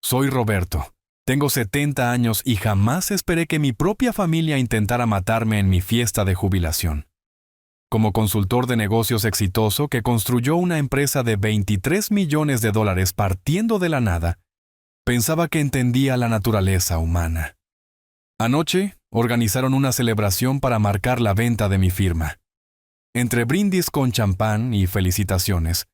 Soy Roberto. Tengo 70 años y jamás esperé que mi propia familia intentara matarme en mi fiesta de jubilación. Como consultor de negocios exitoso que construyó una empresa de $23 millones partiendo de la nada, pensaba que entendía la naturaleza humana. Anoche organizaron una celebración para marcar la venta de mi firma. Entre brindis con champán y felicitaciones,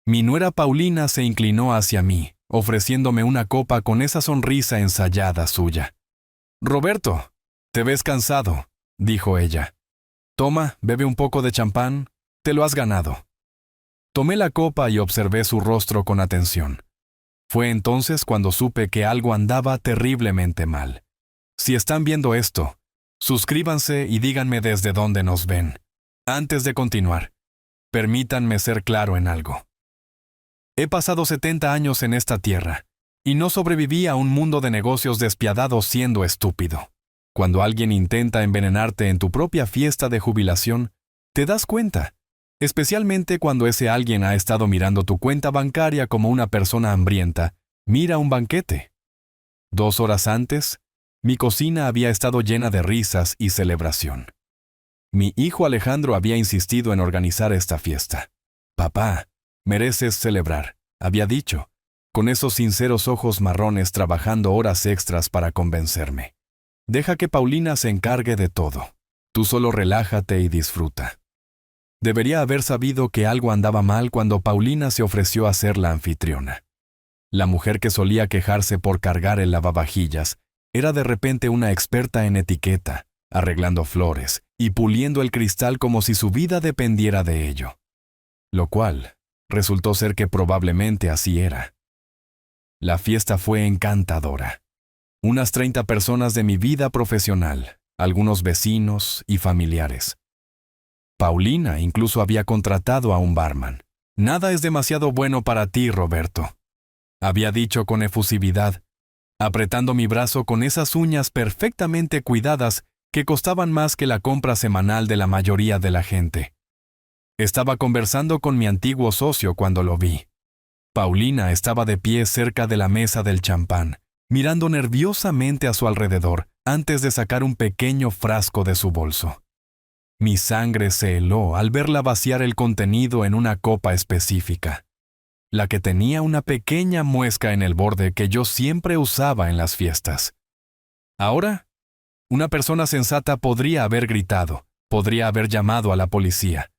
mi nuera Paulina se inclinó hacia mí, ofreciéndome una copa con esa sonrisa ensayada suya. «Roberto, te ves cansado», dijo ella. «Toma, bebe un poco de champán, te lo has ganado». Tomé la copa y observé su rostro con atención. Fue entonces cuando supe que algo andaba terriblemente mal. Si están viendo esto, suscríbanse y díganme desde dónde nos ven. Antes de continuar, permítanme ser claro en algo. He pasado 70 años en esta tierra, y no sobreviví a un mundo de negocios despiadado siendo estúpido. Cuando alguien intenta envenenarte en tu propia fiesta de jubilación, te das cuenta, especialmente cuando ese alguien ha estado mirando tu cuenta bancaria como una persona hambrienta, mira un banquete. 2 horas antes, mi cocina había estado llena de risas y celebración. Mi hijo Alejandro había insistido en organizar esta fiesta. «Papá, mereces celebrar», había dicho, con esos sinceros ojos marrones trabajando horas extras para convencerme. «Deja que Paulina se encargue de todo. Tú solo relájate y disfruta». Debería haber sabido que algo andaba mal cuando Paulina se ofreció a ser la anfitriona. La mujer que solía quejarse por cargar el lavavajillas era de repente una experta en etiqueta, arreglando flores y puliendo el cristal como si su vida dependiera de ello. Lo cual resultó ser que probablemente así era. La fiesta fue encantadora. Unas 30 personas de mi vida profesional, algunos vecinos y familiares. Paulina incluso había contratado a un barman. «Nada es demasiado bueno para ti, Roberto», había dicho con efusividad, apretando mi brazo con esas uñas perfectamente cuidadas que costaban más que la compra semanal de la mayoría de la gente. Estaba conversando con mi antiguo socio cuando lo vi. Paulina estaba de pie cerca de la mesa del champán, mirando nerviosamente a su alrededor antes de sacar un pequeño frasco de su bolso. Mi sangre se heló al verla vaciar el contenido en una copa específica, la que tenía una pequeña muesca en el borde que yo siempre usaba en las fiestas. Ahora, una persona sensata podría haber gritado, podría haber llamado a la policía,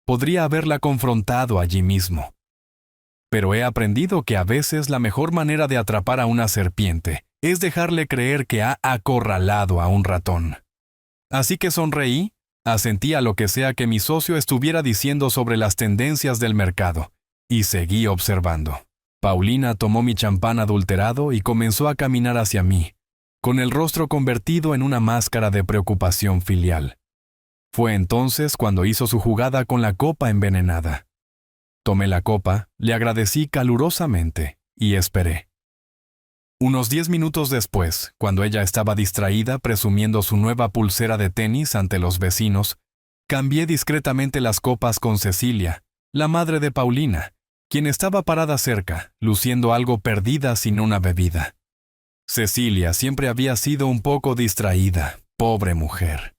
podría haberla confrontado allí mismo. Pero he aprendido que a veces la mejor manera de atrapar a una serpiente es dejarle creer que ha acorralado a un ratón. Así que sonreí, asentí a lo que sea que mi socio estuviera diciendo sobre las tendencias del mercado, y seguí observando. Paulina tomó mi champán adulterado y comenzó a caminar hacia mí, con el rostro convertido en una máscara de preocupación filial. Fue entonces cuando hizo su jugada con la copa envenenada. Tomé la copa, le agradecí calurosamente y esperé. Unos 10 minutos después, cuando ella estaba distraída presumiendo su nueva pulsera de tenis ante los vecinos, cambié discretamente las copas con Cecilia, la madre de Paulina, quien estaba parada cerca, luciendo algo perdida sin una bebida. Cecilia siempre había sido un poco distraída, pobre mujer.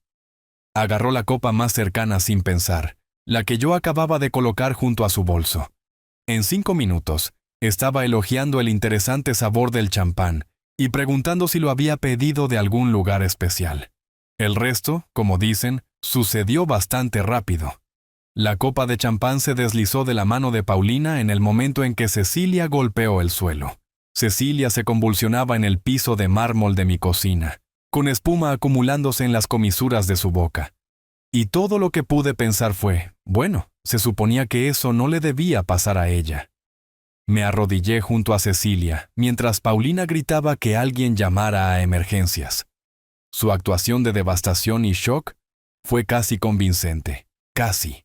Agarró la copa más cercana sin pensar, la que yo acababa de colocar junto a su bolso. En 5 minutos, estaba elogiando el interesante sabor del champán y preguntando si lo había pedido de algún lugar especial. El resto, como dicen, sucedió bastante rápido. La copa de champán se deslizó de la mano de Paulina en el momento en que Cecilia golpeó el suelo. Cecilia se convulsionaba en el piso de mármol de mi cocina, con espuma acumulándose en las comisuras de su boca. Y todo lo que pude pensar fue, bueno, se suponía que eso no le debía pasar a ella. Me arrodillé junto a Cecilia, mientras Paulina gritaba que alguien llamara a emergencias. Su actuación de devastación y shock fue casi convincente, casi.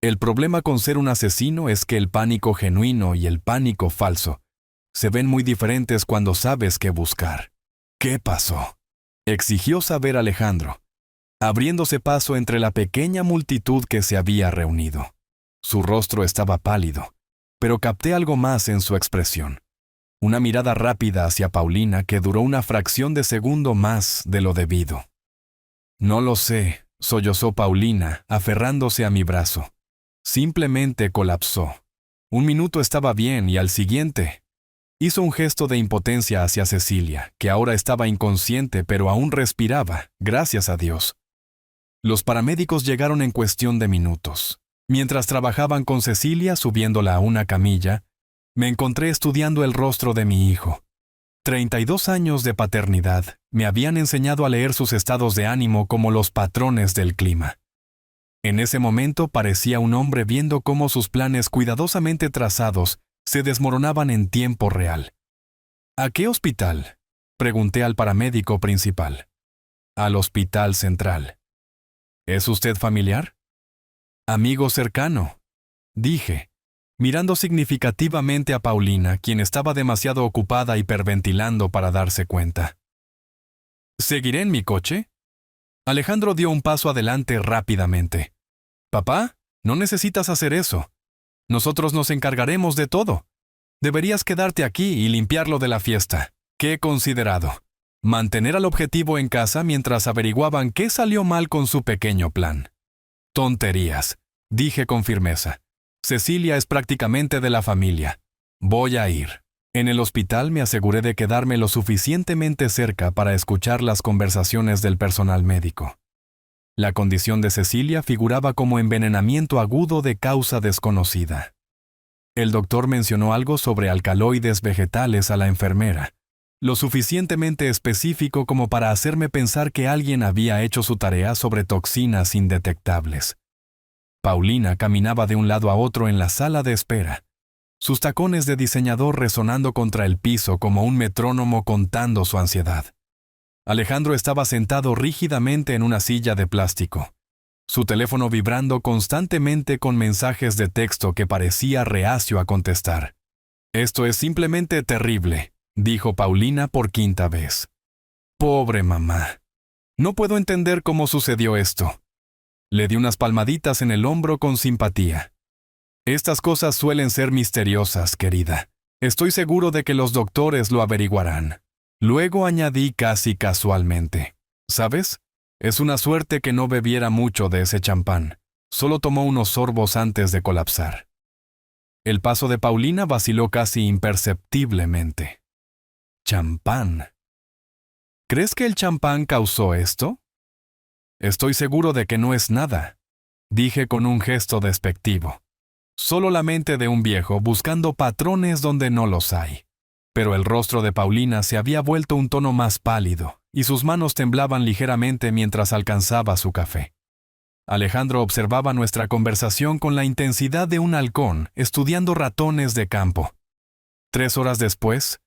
El problema con ser un asesino es que el pánico genuino y el pánico falso se ven muy diferentes cuando sabes qué buscar. ¿Qué pasó?, exigió saber Alejandro, abriéndose paso entre la pequeña multitud que se había reunido. Su rostro estaba pálido, pero capté algo más en su expresión. Una mirada rápida hacia Paulina que duró una fracción de segundo más de lo debido. No lo sé, sollozó Paulina, aferrándose a mi brazo. Simplemente colapsó. Un minuto estaba bien y al siguiente hizo un gesto de impotencia hacia Cecilia, que ahora estaba inconsciente pero aún respiraba, gracias a Dios. Los paramédicos llegaron en cuestión de minutos. Mientras trabajaban con Cecilia subiéndola a una camilla, me encontré estudiando el rostro de mi hijo. 32 años de paternidad me habían enseñado a leer sus estados de ánimo como los patrones del clima. En ese momento parecía un hombre viendo cómo sus planes cuidadosamente trazados se desmoronaban en tiempo real. ¿A qué hospital?, pregunté al paramédico principal. Al Hospital Central. ¿Es usted familiar? Amigo cercano, dije, mirando significativamente a Paulina, quien estaba demasiado ocupada hiperventilando para darse cuenta. ¿Seguiré en mi coche? Alejandro dio un paso adelante rápidamente. Papá, no necesitas hacer eso. Nosotros nos encargaremos de todo. Deberías quedarte aquí y limpiarlo de la fiesta. Qué considerado. Mantener al objetivo en casa mientras averiguaban qué salió mal con su pequeño plan. Tonterías, dije con firmeza. Cecilia es prácticamente de la familia. Voy a ir. En el hospital me aseguré de quedarme lo suficientemente cerca para escuchar las conversaciones del personal médico. La condición de Cecilia figuraba como envenenamiento agudo de causa desconocida. El doctor mencionó algo sobre alcaloides vegetales a la enfermera, lo suficientemente específico como para hacerme pensar que alguien había hecho su tarea sobre toxinas indetectables. Paulina caminaba de un lado a otro en la sala de espera, sus tacones de diseñador resonando contra el piso como un metrónomo contando su ansiedad. Alejandro estaba sentado rígidamente en una silla de plástico, su teléfono vibrando constantemente con mensajes de texto que parecía reacio a contestar. «Esto es simplemente terrible», dijo Paulina por quinta vez. «Pobre mamá. No puedo entender cómo sucedió esto». Le di unas palmaditas en el hombro con simpatía. «Estas cosas suelen ser misteriosas, querida. Estoy seguro de que los doctores lo averiguarán». Luego añadí casi casualmente. «¿Sabes? Es una suerte que no bebiera mucho de ese champán. Solo tomó unos sorbos antes de colapsar». El paso de Paulina vaciló casi imperceptiblemente. «Champán. ¿Crees que el champán causó esto?» «Estoy seguro de que no es nada», dije con un gesto despectivo. «Solo la mente de un viejo buscando patrones donde no los hay». Pero el rostro de Paulina se había vuelto un tono más pálido, y sus manos temblaban ligeramente mientras alcanzaba su café. Alejandro observaba nuestra conversación con la intensidad de un halcón estudiando ratones de campo. 3 horas después,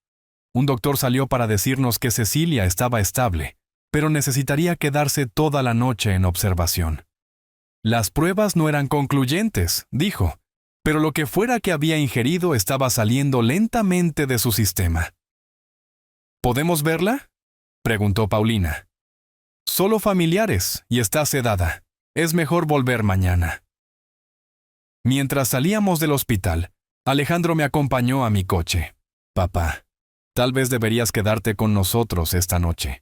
un doctor salió para decirnos que Cecilia estaba estable, pero necesitaría quedarse toda la noche en observación. Las pruebas no eran concluyentes, dijo, pero lo que fuera que había ingerido estaba saliendo lentamente de su sistema. ¿Podemos verla?, preguntó Paulina. «Solo familiares, y está sedada. Es mejor volver mañana». Mientras salíamos del hospital, Alejandro me acompañó a mi coche. «Papá, tal vez deberías quedarte con nosotros esta noche.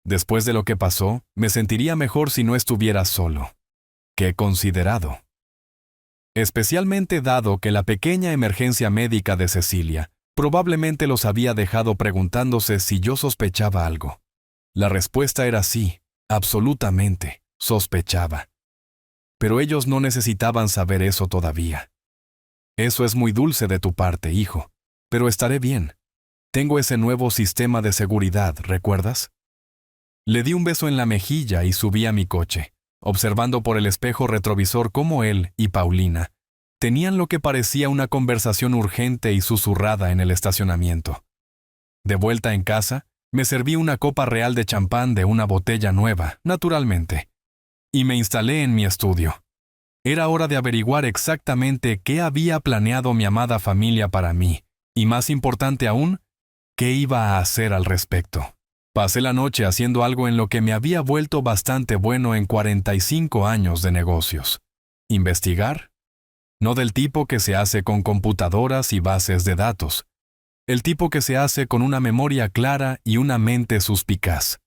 Después de lo que pasó, me sentiría mejor si no estuvieras solo». Qué considerado. Especialmente dado que la pequeña emergencia médica de Cecilia probablemente los había dejado preguntándose si yo sospechaba algo. La respuesta era sí, absolutamente, sospechaba. Pero ellos no necesitaban saber eso todavía. «Eso es muy dulce de tu parte, hijo, pero estaré bien. Tengo ese nuevo sistema de seguridad, ¿recuerdas?» Le di un beso en la mejilla y subí a mi coche, observando por el espejo retrovisor cómo él y Paulina tenían lo que parecía una conversación urgente y susurrada en el estacionamiento. De vuelta en casa, me serví una copa real de champán de una botella nueva, naturalmente, y me instalé en mi estudio. Era hora de averiguar exactamente qué había planeado mi amada familia para mí, y más importante aún, qué iba a hacer al respecto. Pasé la noche haciendo algo en lo que me había vuelto bastante bueno en 45 años de negocios. ¿Investigar? No del tipo que se hace con computadoras y bases de datos, El tipo que se hace con una memoria clara y una mente suspicaz.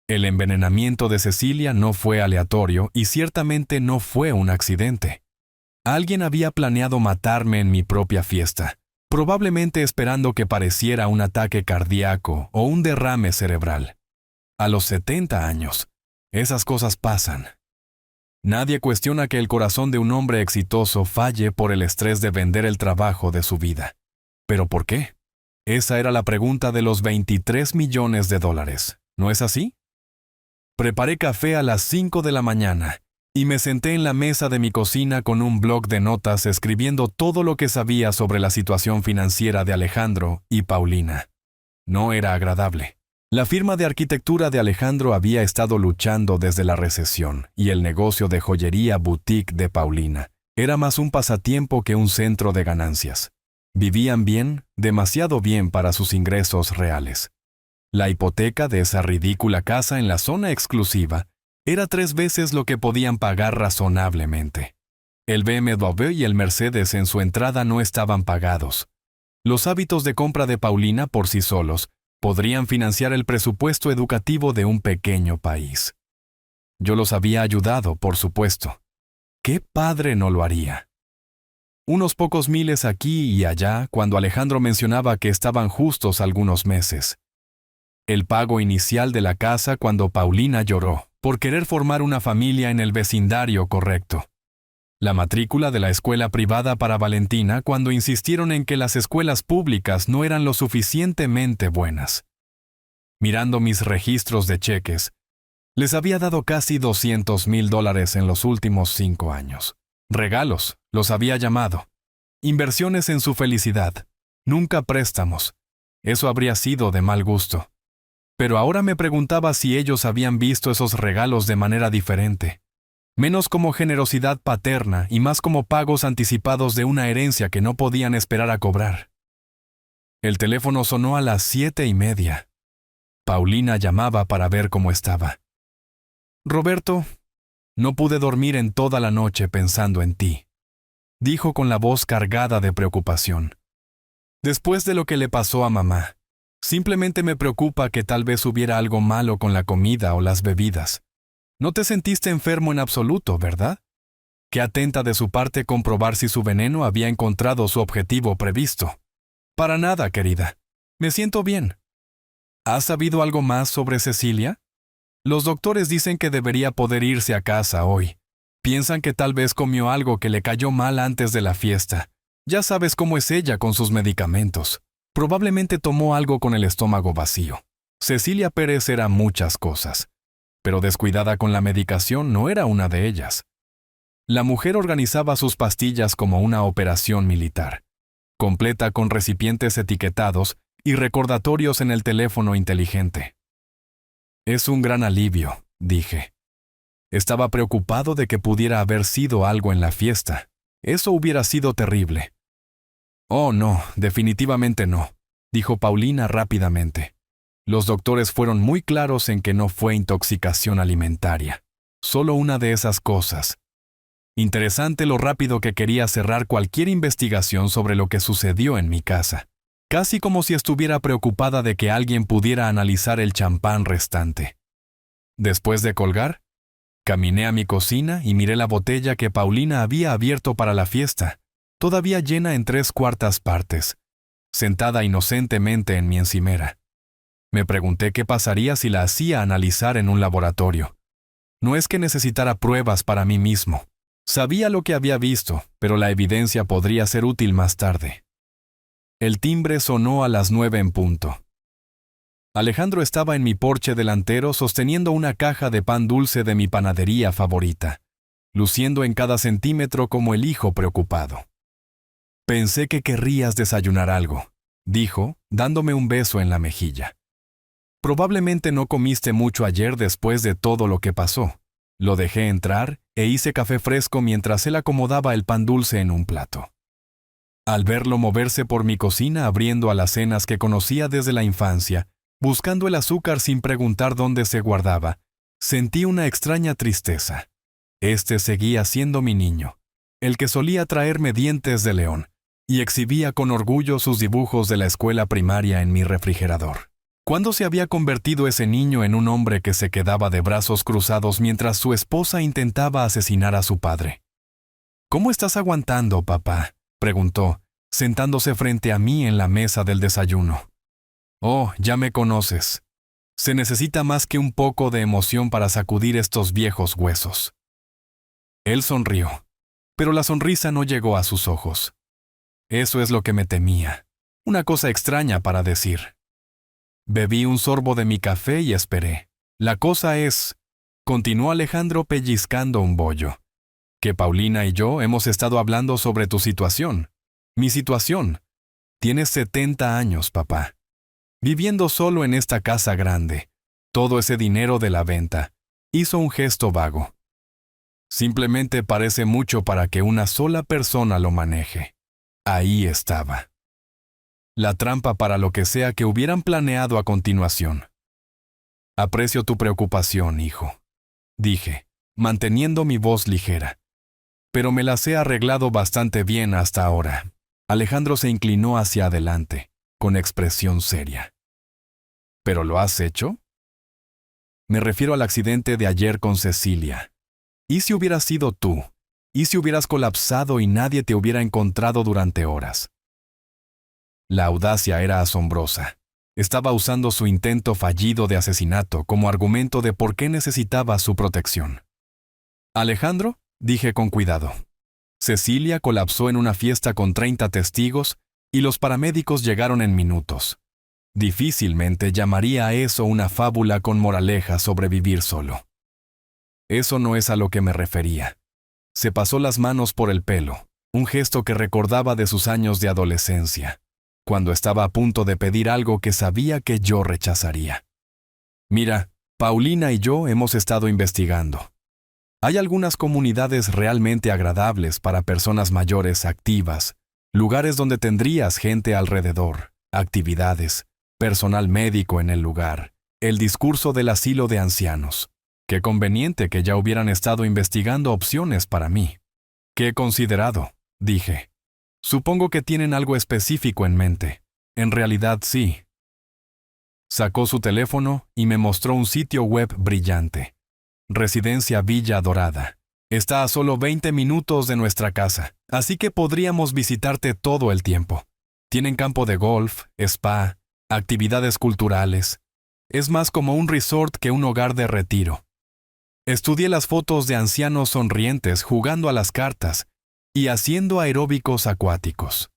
El envenenamiento de Cecilia no fue aleatorio y ciertamente no fue un accidente. Alguien había planeado matarme en mi propia fiesta, probablemente esperando que pareciera un ataque cardíaco o un derrame cerebral. A los 70 años, esas cosas pasan. Nadie cuestiona que el corazón de un hombre exitoso falle por el estrés de vender el trabajo de su vida. ¿Pero por qué? Esa era la pregunta de los 23 millones de dólares, ¿no es así? Preparé café a las 5 de la mañana y me senté en la mesa de mi cocina con un bloc de notas escribiendo todo lo que sabía sobre la situación financiera de Alejandro y Paulina. No era agradable. La firma de arquitectura de Alejandro había estado luchando desde la recesión y el negocio de joyería boutique de Paulina era más un pasatiempo que un centro de ganancias. Vivían bien, demasiado bien para sus ingresos reales. La hipoteca de esa ridícula casa en la zona exclusiva era 3 veces lo que podían pagar razonablemente. El BMW y el Mercedes en su entrada no estaban pagados. Los hábitos de compra de Paulina por sí solos podrían financiar el presupuesto educativo de un pequeño país. Yo los había ayudado, por supuesto. ¿Qué padre no lo haría? Unos pocos miles aquí y allá cuando Alejandro mencionaba que estaban justos algunos meses. El pago inicial de la casa cuando Paulina lloró por querer formar una familia en el vecindario correcto. La matrícula de la escuela privada para Valentina cuando insistieron en que las escuelas públicas no eran lo suficientemente buenas. Mirando mis registros de cheques, les había dado casi $200,000 en los últimos 5 años. Regalos, los había llamado. Inversiones en su felicidad, nunca préstamos. Eso habría sido de mal gusto. Pero ahora me preguntaba si ellos habían visto esos regalos de manera diferente. Menos como generosidad paterna y más como pagos anticipados de una herencia que no podían esperar a cobrar. El teléfono sonó a las 7:30. Paulina llamaba para ver cómo estaba. «Roberto, no pude dormir en toda la noche pensando en ti», dijo con la voz cargada de preocupación. «Después de lo que le pasó a mamá, simplemente me preocupa que tal vez hubiera algo malo con la comida o las bebidas. No te sentiste enfermo en absoluto, ¿verdad? Qué atenta de su parte comprobar si su veneno había encontrado su objetivo previsto. Para nada, querida. Me siento bien. ¿Has sabido algo más sobre Cecilia? Los doctores dicen que debería poder irse a casa hoy. Piensan que tal vez comió algo que le cayó mal antes de la fiesta. Ya sabes cómo es ella con sus medicamentos. Probablemente tomó algo con el estómago vacío. Cecilia Pérez era muchas cosas, pero descuidada con la medicación no era una de ellas. La mujer organizaba sus pastillas como una operación militar, completa con recipientes etiquetados y recordatorios en el teléfono inteligente. «Es un gran alivio», dije. Estaba preocupado de que pudiera haber sido algo en la fiesta. Eso hubiera sido terrible. «Oh, no, definitivamente no», dijo Paulina rápidamente. Los doctores fueron muy claros en que no fue intoxicación alimentaria. Solo una de esas cosas. Interesante lo rápido que quería cerrar cualquier investigación sobre lo que sucedió en mi casa. Casi como si estuviera preocupada de que alguien pudiera analizar el champán restante. Después de colgar, caminé a mi cocina y miré la botella que Paulina había abierto para la fiesta, todavía llena en 3/4 partes, sentada inocentemente en mi encimera. Me pregunté qué pasaría si la hacía analizar en un laboratorio. No es que necesitara pruebas para mí mismo. Sabía lo que había visto, pero la evidencia podría ser útil más tarde. El timbre sonó a las 9 en punto. Alejandro estaba en mi porche delantero sosteniendo una caja de pan dulce de mi panadería favorita, luciendo en cada centímetro como el hijo preocupado. «Pensé que querrías desayunar algo», dijo, dándome un beso en la mejilla. «Probablemente no comiste mucho ayer después de todo lo que pasó». Lo dejé entrar e hice café fresco mientras él acomodaba el pan dulce en un plato. Al verlo moverse por mi cocina abriendo alacenas que conocía desde la infancia, buscando el azúcar sin preguntar dónde se guardaba, sentí una extraña tristeza. Este seguía siendo mi niño, el que solía traerme dientes de león, y exhibía con orgullo sus dibujos de la escuela primaria en mi refrigerador. ¿Cuándo se había convertido ese niño en un hombre que se quedaba de brazos cruzados mientras su esposa intentaba asesinar a su padre? ¿Cómo estás aguantando, papá?, preguntó, sentándose frente a mí en la mesa del desayuno. Oh, ya me conoces. Se necesita más que un poco de emoción para sacudir estos viejos huesos. Él sonrió, pero la sonrisa no llegó a sus ojos. Eso es lo que me temía. Una cosa extraña para decir. Bebí un sorbo de mi café y esperé. La cosa es, continuó Alejandro pellizcando un bollo, que Paulina y yo hemos estado hablando sobre tu situación. Mi situación. Tienes 70 años, papá. Viviendo solo en esta casa grande. Todo ese dinero de la venta. Hizo un gesto vago. Simplemente parece mucho para que una sola persona lo maneje. Ahí estaba. La trampa para lo que sea que hubieran planeado a continuación. Aprecio tu preocupación, hijo, dije, manteniendo mi voz ligera. Pero me las he arreglado bastante bien hasta ahora. Alejandro se inclinó hacia adelante, con expresión seria. ¿Pero lo has hecho? Me refiero al accidente de ayer con Cecilia. ¿Y si hubieras sido tú? ¿Y si hubieras colapsado y nadie te hubiera encontrado durante horas? La audacia era asombrosa. Estaba usando su intento fallido de asesinato como argumento de por qué necesitaba su protección. Alejandro, dije con cuidado. Cecilia colapsó en una fiesta con 30 testigos y los paramédicos llegaron en minutos. Difícilmente llamaría a eso una fábula con moraleja sobre vivir solo. Eso no es a lo que me refería. Se pasó las manos por el pelo, un gesto que recordaba de sus años de adolescencia, cuando estaba a punto de pedir algo que sabía que yo rechazaría. Mira, Paulina y yo hemos estado investigando. Hay algunas comunidades realmente agradables para personas mayores activas, lugares donde tendrías gente alrededor, actividades, personal médico en el lugar, el discurso del asilo de ancianos. Qué conveniente que ya hubieran estado investigando opciones para mí. ¿Qué he considerado?, dije. Supongo que tienen algo específico en mente. En realidad sí. Sacó su teléfono y me mostró un sitio web brillante. Residencia Villa Dorada. Está a solo 20 minutos de nuestra casa, así que podríamos visitarte todo el tiempo. Tienen campo de golf, spa, actividades culturales. Es más como un resort que un hogar de retiro. Estudié las fotos de ancianos sonrientes jugando a las cartas y haciendo aeróbicos acuáticos.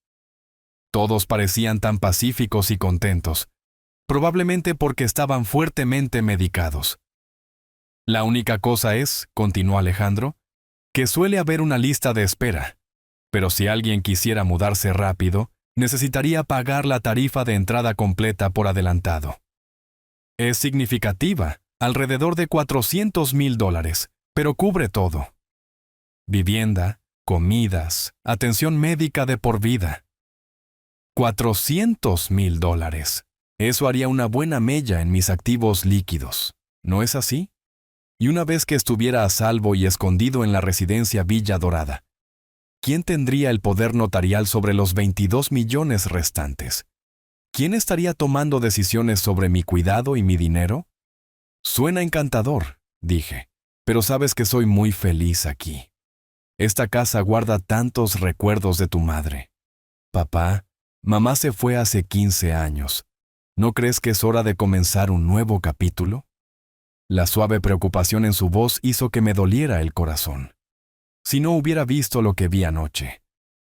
Todos parecían tan pacíficos y contentos, probablemente porque estaban fuertemente medicados. La única cosa es, continuó Alejandro, que suele haber una lista de espera, pero si alguien quisiera mudarse rápido, necesitaría pagar la tarifa de entrada completa por adelantado. Es significativa, alrededor de $400,000, pero cubre todo. Vivienda, comidas, atención médica de por vida. $400,000. Eso haría una buena mella en mis activos líquidos, ¿no es así? Y una vez que estuviera a salvo y escondido en la residencia Villa Dorada, ¿quién tendría el poder notarial sobre los 22 millones restantes? ¿Quién estaría tomando decisiones sobre mi cuidado y mi dinero? Suena encantador, dije, pero sabes que soy muy feliz aquí. Esta casa guarda tantos recuerdos de tu madre. Papá, mamá se fue hace 15 años. ¿No crees que es hora de comenzar un nuevo capítulo? La suave preocupación en su voz hizo que me doliera el corazón. Si no hubiera visto lo que vi anoche,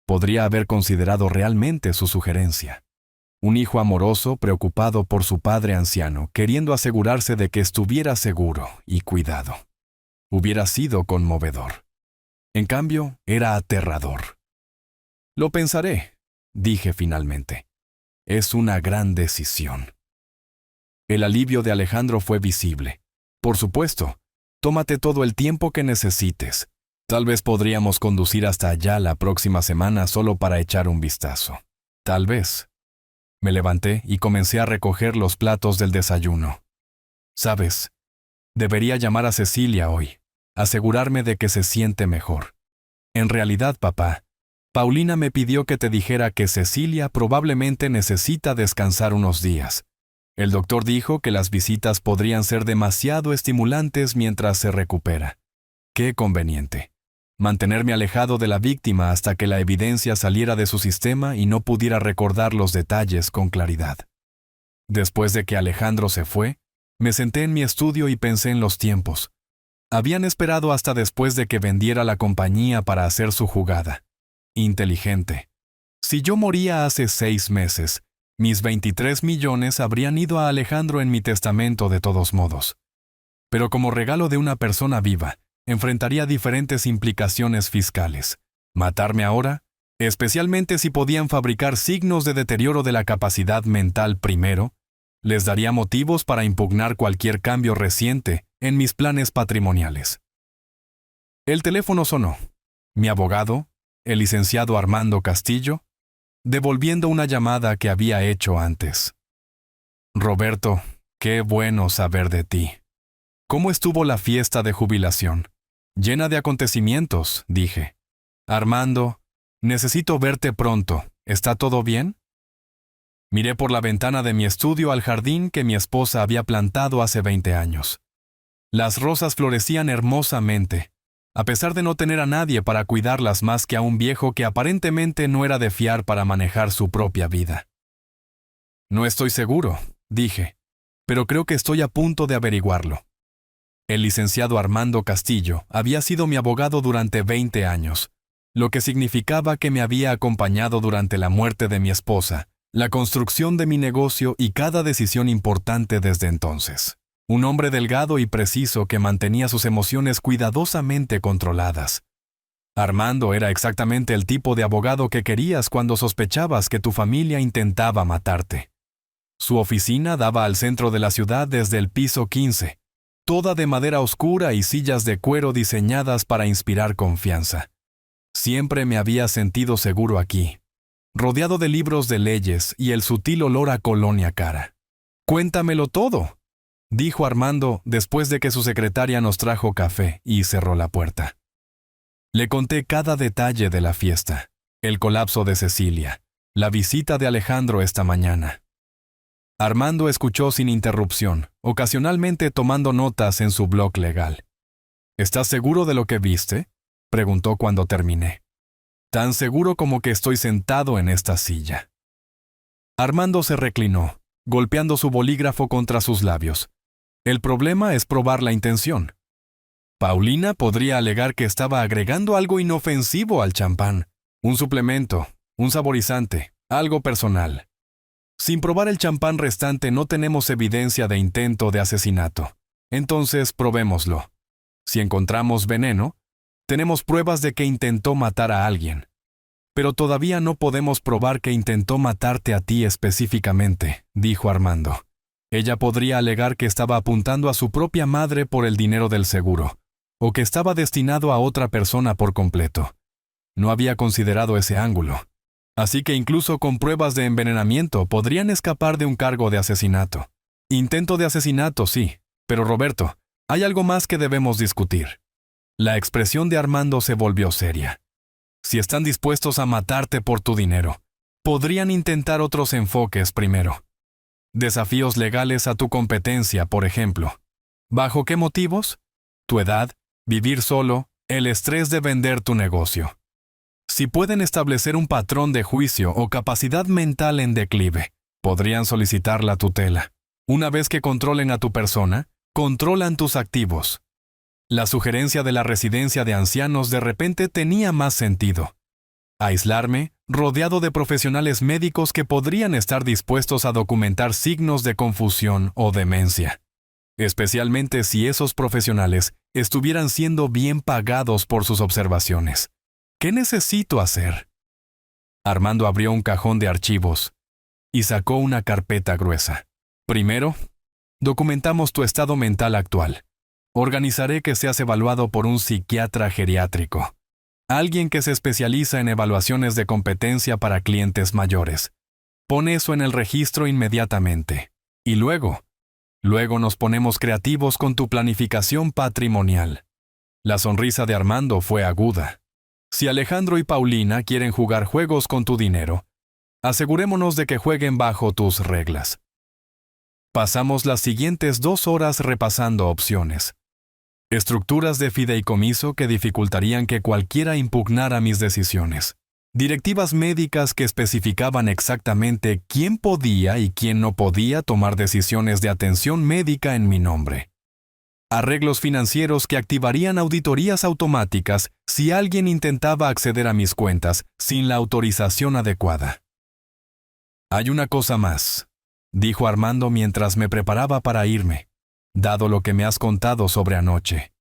podría haber considerado realmente su sugerencia. Un hijo amoroso preocupado por su padre anciano, queriendo asegurarse de que estuviera seguro y cuidado. Hubiera sido conmovedor. En cambio, era aterrador. Lo pensaré, dije finalmente. Es una gran decisión. El alivio de Alejandro fue visible. Por supuesto, tómate todo el tiempo que necesites. Tal vez podríamos conducir hasta allá la próxima semana solo para echar un vistazo. Tal vez. Me levanté y comencé a recoger los platos del desayuno. ¿Sabes? Debería llamar a Cecilia hoy, asegurarme de que se siente mejor. En realidad, papá, Paulina me pidió que te dijera que Cecilia probablemente necesita descansar unos días. El doctor dijo que las visitas podrían ser demasiado estimulantes mientras se recupera. Qué conveniente. Mantenerme alejado de la víctima hasta que la evidencia saliera de su sistema y no pudiera recordar los detalles con claridad. Después de que Alejandro se fue, me senté en mi estudio y pensé en los tiempos. Habían esperado hasta después de que vendiera la compañía para hacer su jugada. Inteligente. Si yo moría hace 6 meses, mis 23 millones habrían ido a Alejandro en mi testamento de todos modos. Pero como regalo de una persona viva, enfrentaría diferentes implicaciones fiscales. Matarme ahora, especialmente si podían fabricar signos de deterioro de la capacidad mental primero, les daría motivos para impugnar cualquier cambio reciente en mis planes patrimoniales. El teléfono sonó. Mi abogado, el licenciado Armando Castillo, devolviendo una llamada que había hecho antes. Roberto, qué bueno saber de ti. ¿Cómo estuvo la fiesta de jubilación? Llena de acontecimientos, dije. Armando, necesito verte pronto. ¿Está todo bien? Miré por la ventana de mi estudio al jardín que mi esposa había plantado hace 20 años. Las rosas florecían hermosamente, a pesar de no tener a nadie para cuidarlas más que a un viejo que aparentemente no era de fiar para manejar su propia vida. No estoy seguro, dije, pero creo que estoy a punto de averiguarlo. El licenciado Armando Castillo había sido mi abogado durante 20 años, lo que significaba que me había acompañado durante la muerte de mi esposa, la construcción de mi negocio y cada decisión importante desde entonces. Un hombre delgado y preciso que mantenía sus emociones cuidadosamente controladas. Armando era exactamente el tipo de abogado que querías cuando sospechabas que tu familia intentaba matarte. Su oficina daba al centro de la ciudad desde el piso 15, toda de madera oscura y sillas de cuero diseñadas para inspirar confianza. Siempre me había sentido seguro aquí, rodeado de libros de leyes y el sutil olor a colonia cara. «Cuéntamelo todo», dijo Armando después de que su secretaria nos trajo café y cerró la puerta. Le conté cada detalle de la fiesta, el colapso de Cecilia, la visita de Alejandro esta mañana. Armando escuchó sin interrupción, ocasionalmente tomando notas en su blog legal. «¿Estás seguro de lo que viste?», preguntó cuando terminé. «Tan seguro como que estoy sentado en esta silla». Armando se reclinó, golpeando su bolígrafo contra sus labios. El problema es probar la intención. Paulina podría alegar que estaba agregando algo inofensivo al champán, un suplemento, un saborizante, algo personal. Sin probar el champán restante no tenemos evidencia de intento de asesinato. Entonces probémoslo. Si encontramos veneno, tenemos pruebas de que intentó matar a alguien. Pero todavía no podemos probar que intentó matarte a ti específicamente, dijo Armando. Ella podría alegar que estaba apuntando a su propia madre por el dinero del seguro, o que estaba destinado a otra persona por completo. No había considerado ese ángulo. Así que incluso con pruebas de envenenamiento podrían escapar de un cargo de asesinato. Intento de asesinato, sí, pero Roberto, hay algo más que debemos discutir. La expresión de Armando se volvió seria. Si están dispuestos a matarte por tu dinero, podrían intentar otros enfoques primero. Desafíos legales a tu competencia, por ejemplo. ¿Bajo qué motivos? Tu edad, vivir solo, el estrés de vender tu negocio. Si pueden establecer un patrón de juicio o capacidad mental en declive, podrían solicitar la tutela. Una vez que controlen a tu persona, controlan tus activos. La sugerencia de la residencia de ancianos de repente tenía más sentido. Aislarme, rodeado de profesionales médicos que podrían estar dispuestos a documentar signos de confusión o demencia. Especialmente si esos profesionales estuvieran siendo bien pagados por sus observaciones. ¿Qué necesito hacer? Armando abrió un cajón de archivos y sacó una carpeta gruesa. Primero, documentamos tu estado mental actual. Organizaré que seas evaluado por un psiquiatra geriátrico, alguien que se especializa en evaluaciones de competencia para clientes mayores. Pon eso en el registro inmediatamente. Y luego nos ponemos creativos con tu planificación patrimonial. La sonrisa de Armando fue aguda. Si Alejandro y Paulina quieren jugar juegos con tu dinero, asegurémonos de que jueguen bajo tus reglas. Pasamos las siguientes 2 horas repasando opciones. Estructuras de fideicomiso que dificultarían que cualquiera impugnara mis decisiones. Directivas médicas que especificaban exactamente quién podía y quién no podía tomar decisiones de atención médica en mi nombre. Arreglos financieros que activarían auditorías automáticas si alguien intentaba acceder a mis cuentas sin la autorización adecuada. Hay una cosa más, dijo Armando mientras me preparaba para irme. Dado lo que me has contado sobre anoche,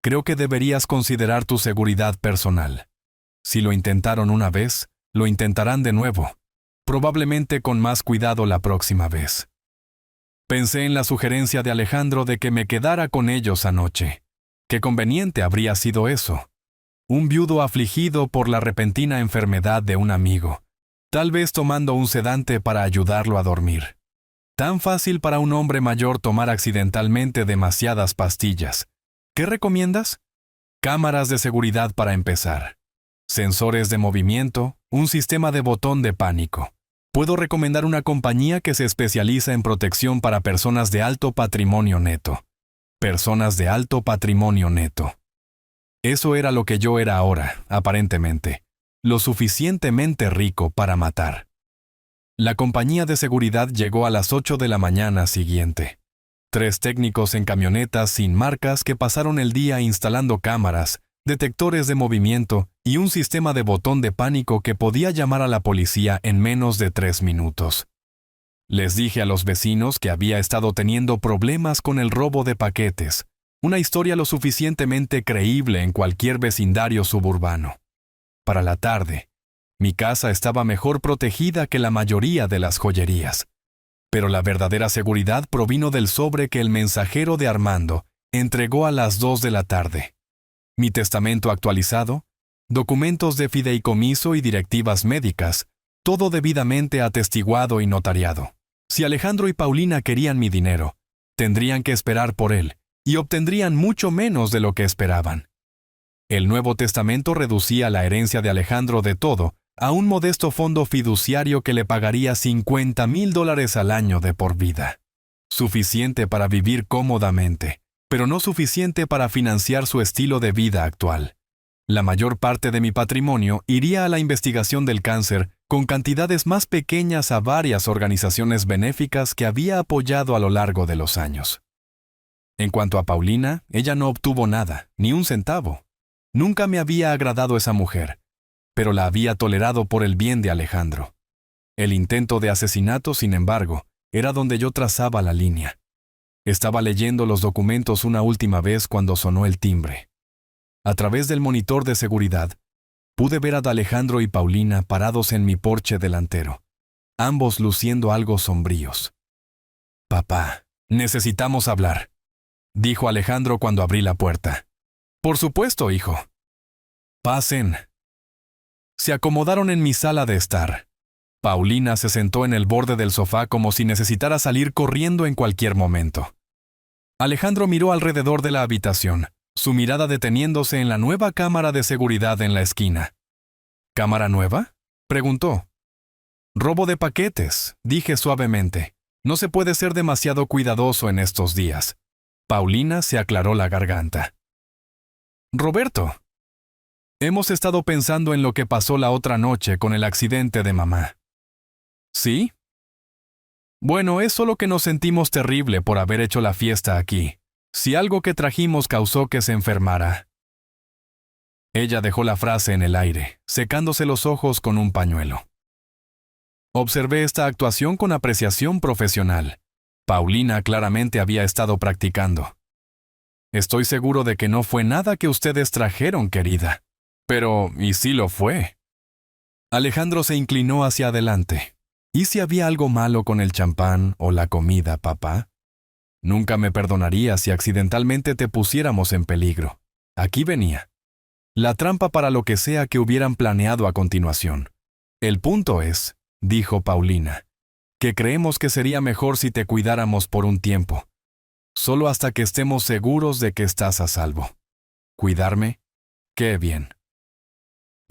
creo que deberías considerar tu seguridad personal. Si lo intentaron una vez, lo intentarán de nuevo, probablemente con más cuidado la próxima vez. Pensé en la sugerencia de Alejandro de que me quedara con ellos anoche. Qué conveniente habría sido eso. Un viudo afligido por la repentina enfermedad de un amigo, tal vez tomando un sedante para ayudarlo a dormir. Tan fácil para un hombre mayor tomar accidentalmente demasiadas pastillas. ¿Qué recomiendas? Cámaras de seguridad para empezar. Sensores de movimiento, un sistema de botón de pánico. Puedo recomendar una compañía que se especializa en protección para personas de alto patrimonio neto. Personas de alto patrimonio neto. Eso era lo que yo era ahora, aparentemente. Lo suficientemente rico para matar. La compañía de seguridad llegó a las 8 de la mañana siguiente. 3 técnicos en camionetas sin marcas que pasaron el día instalando cámaras, detectores de movimiento y un sistema de botón de pánico que podía llamar a la policía en menos de 3 minutos. Les dije a los vecinos que había estado teniendo problemas con el robo de paquetes, una historia lo suficientemente creíble en cualquier vecindario suburbano. Para la tarde, mi casa estaba mejor protegida que la mayoría de las joyerías. Pero la verdadera seguridad provino del sobre que el mensajero de Armando entregó a las 2 de la tarde. Mi testamento actualizado, documentos de fideicomiso y directivas médicas, todo debidamente atestiguado y notariado. Si Alejandro y Paulina querían mi dinero, tendrían que esperar por él, y obtendrían mucho menos de lo que esperaban. El Nuevo Testamento reducía la herencia de Alejandro de todo a un modesto fondo fiduciario que le pagaría $50,000 al año de por vida. Suficiente para vivir cómodamente, pero no suficiente para financiar su estilo de vida actual. La mayor parte de mi patrimonio iría a la investigación del cáncer, con cantidades más pequeñas a varias organizaciones benéficas que había apoyado a lo largo de los años. En cuanto a Paulina, ella no obtuvo nada, ni un centavo. Nunca me había agradado esa mujer, pero la había tolerado por el bien de Alejandro. El intento de asesinato, sin embargo, era donde yo trazaba la línea. Estaba leyendo los documentos una última vez cuando sonó el timbre. A través del monitor de seguridad, pude ver a Alejandro y Paulina parados en mi porche delantero, ambos luciendo algo sombríos. «Papá, necesitamos hablar», dijo Alejandro cuando abrí la puerta. «Por supuesto, hijo». «Pasen». Se acomodaron en mi sala de estar. Paulina se sentó en el borde del sofá como si necesitara salir corriendo en cualquier momento. Alejandro miró alrededor de la habitación, su mirada deteniéndose en la nueva cámara de seguridad en la esquina. ¿Cámara nueva?, preguntó. «Robo de paquetes», dije suavemente. «No se puede ser demasiado cuidadoso en estos días». Paulina se aclaró la garganta. «Roberto, hemos estado pensando en lo que pasó la otra noche con el accidente de mamá». ¿Sí? Bueno, es solo que nos sentimos terrible por haber hecho la fiesta aquí. Si algo que trajimos causó que se enfermara. Ella dejó la frase en el aire, secándose los ojos con un pañuelo. Observé esta actuación con apreciación profesional. Paulina claramente había estado practicando. «Estoy seguro de que no fue nada que ustedes trajeron, querida». «Pero, ¿y si lo fue?» Alejandro se inclinó hacia adelante. ¿Y si había algo malo con el champán o la comida, papá? Nunca me perdonaría si accidentalmente te pusiéramos en peligro. Aquí venía. La trampa para lo que sea que hubieran planeado a continuación. El punto es, dijo Paulina, que creemos que sería mejor si te cuidáramos por un tiempo. Solo hasta que estemos seguros de que estás a salvo. ¿Cuidarme? ¡Qué bien!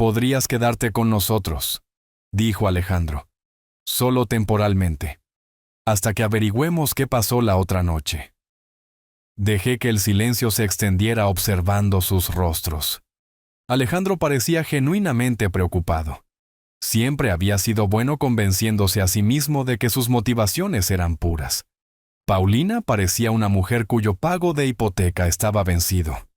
Podrías quedarte con nosotros, dijo Alejandro. Solo temporalmente. Hasta que averigüemos qué pasó la otra noche. Dejé que el silencio se extendiera observando sus rostros. Alejandro parecía genuinamente preocupado. Siempre había sido bueno convenciéndose a sí mismo de que sus motivaciones eran puras. Paulina parecía una mujer cuyo pago de hipoteca estaba vencido.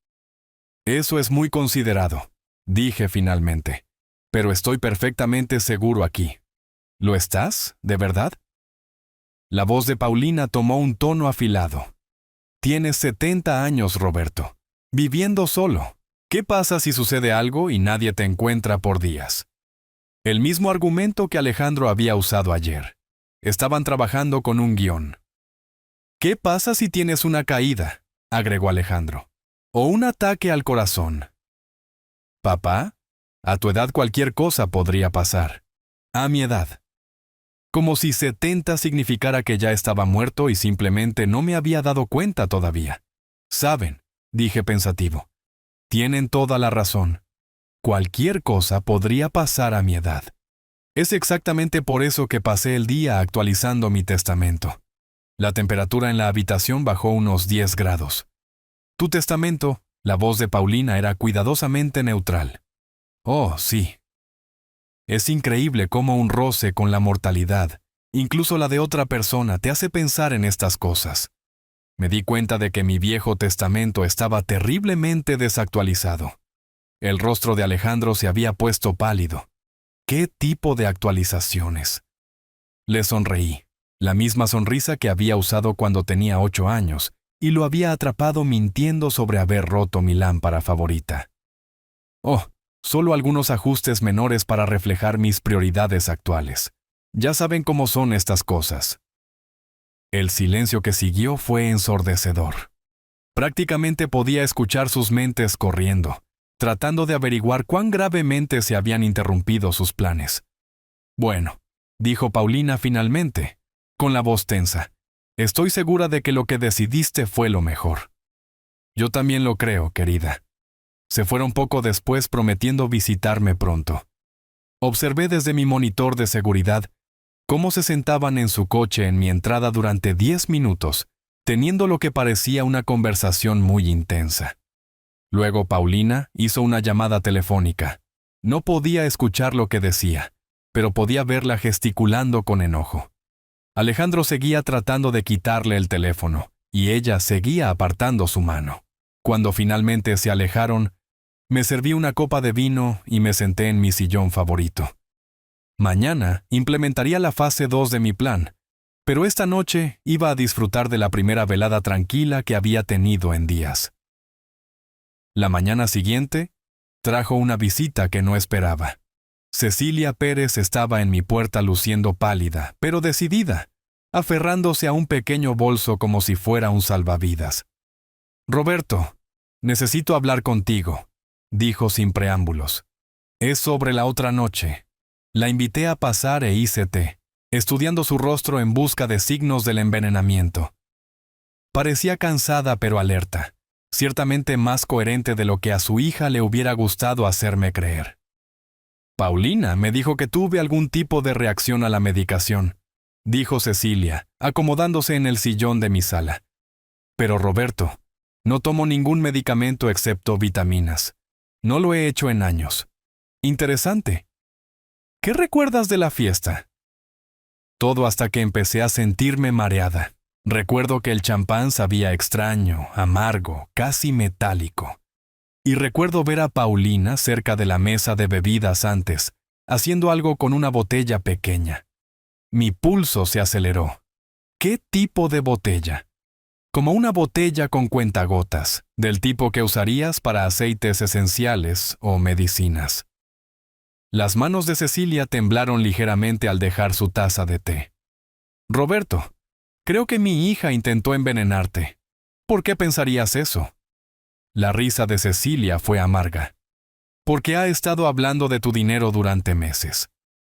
Eso es muy considerado, dije finalmente. Pero estoy perfectamente seguro aquí. ¿Lo estás, de verdad? La voz de Paulina tomó un tono afilado. Tienes 70 años, Roberto. Viviendo solo. ¿Qué pasa si sucede algo y nadie te encuentra por días? El mismo argumento que Alejandro había usado ayer. Estaban trabajando con un guión. ¿Qué pasa si tienes una caída?, agregó Alejandro. O un ataque al corazón. Papá, a tu edad cualquier cosa podría pasar. A mi edad. Como si 70 significara que ya estaba muerto y simplemente no me había dado cuenta todavía. Saben, dije pensativo. Tienen toda la razón. Cualquier cosa podría pasar a mi edad. Es exactamente por eso que pasé el día actualizando mi testamento. La temperatura en la habitación bajó unos 10 grados. Tu testamento, la voz de Paulina era cuidadosamente neutral. Oh, sí. Es increíble cómo un roce con la mortalidad, incluso la de otra persona, te hace pensar en estas cosas. Me di cuenta de que mi viejo testamento estaba terriblemente desactualizado. El rostro de Alejandro se había puesto pálido. ¿Qué tipo de actualizaciones? Le sonreí, la misma sonrisa que había usado cuando tenía 8 años, y lo había atrapado mintiendo sobre haber roto mi lámpara favorita. Oh, solo algunos ajustes menores para reflejar mis prioridades actuales. Ya saben cómo son estas cosas. El silencio que siguió fue ensordecedor. Prácticamente podía escuchar sus mentes corriendo, tratando de averiguar cuán gravemente se habían interrumpido sus planes. Bueno, dijo Paulina finalmente, con la voz tensa. Estoy segura de que lo que decidiste fue lo mejor. Yo también lo creo, querida. Se fueron poco después prometiendo visitarme pronto. Observé desde mi monitor de seguridad cómo se sentaban en su coche en mi entrada durante 10 minutos, teniendo lo que parecía una conversación muy intensa. Luego Paulina hizo una llamada telefónica. No podía escuchar lo que decía, pero podía verla gesticulando con enojo. Alejandro seguía tratando de quitarle el teléfono, y ella seguía apartando su mano. Cuando finalmente se alejaron, me serví una copa de vino y me senté en mi sillón favorito. Mañana implementaría la fase 2 de mi plan, pero esta noche iba a disfrutar de la primera velada tranquila que había tenido en días. La mañana siguiente, trajo una visita que no esperaba. Cecilia Pérez estaba en mi puerta luciendo pálida, pero decidida, aferrándose a un pequeño bolso como si fuera un salvavidas. «Roberto, necesito hablar contigo», dijo sin preámbulos. «Es sobre la otra noche». La invité a pasar e hice té, estudiando su rostro en busca de signos del envenenamiento. Parecía cansada pero alerta, ciertamente más coherente de lo que a su hija le hubiera gustado hacerme creer. «Paulina me dijo que tuve algún tipo de reacción a la medicación», dijo Cecilia, acomodándose en el sillón de mi sala. «Pero Roberto, no tomo ningún medicamento excepto vitaminas. No lo he hecho en años. Interesante. ¿Qué recuerdas de la fiesta?» Todo hasta que empecé a sentirme mareada. Recuerdo que el champán sabía extraño, amargo, casi metálico. Y recuerdo ver a Paulina cerca de la mesa de bebidas antes, haciendo algo con una botella pequeña. Mi pulso se aceleró. ¿Qué tipo de botella? Como una botella con cuentagotas, del tipo que usarías para aceites esenciales o medicinas. Las manos de Cecilia temblaron ligeramente al dejar su taza de té. «Roberto, creo que mi hija intentó envenenarte. ¿Por qué pensarías eso?» La risa de Cecilia fue amarga. «Porque ha estado hablando de tu dinero durante meses.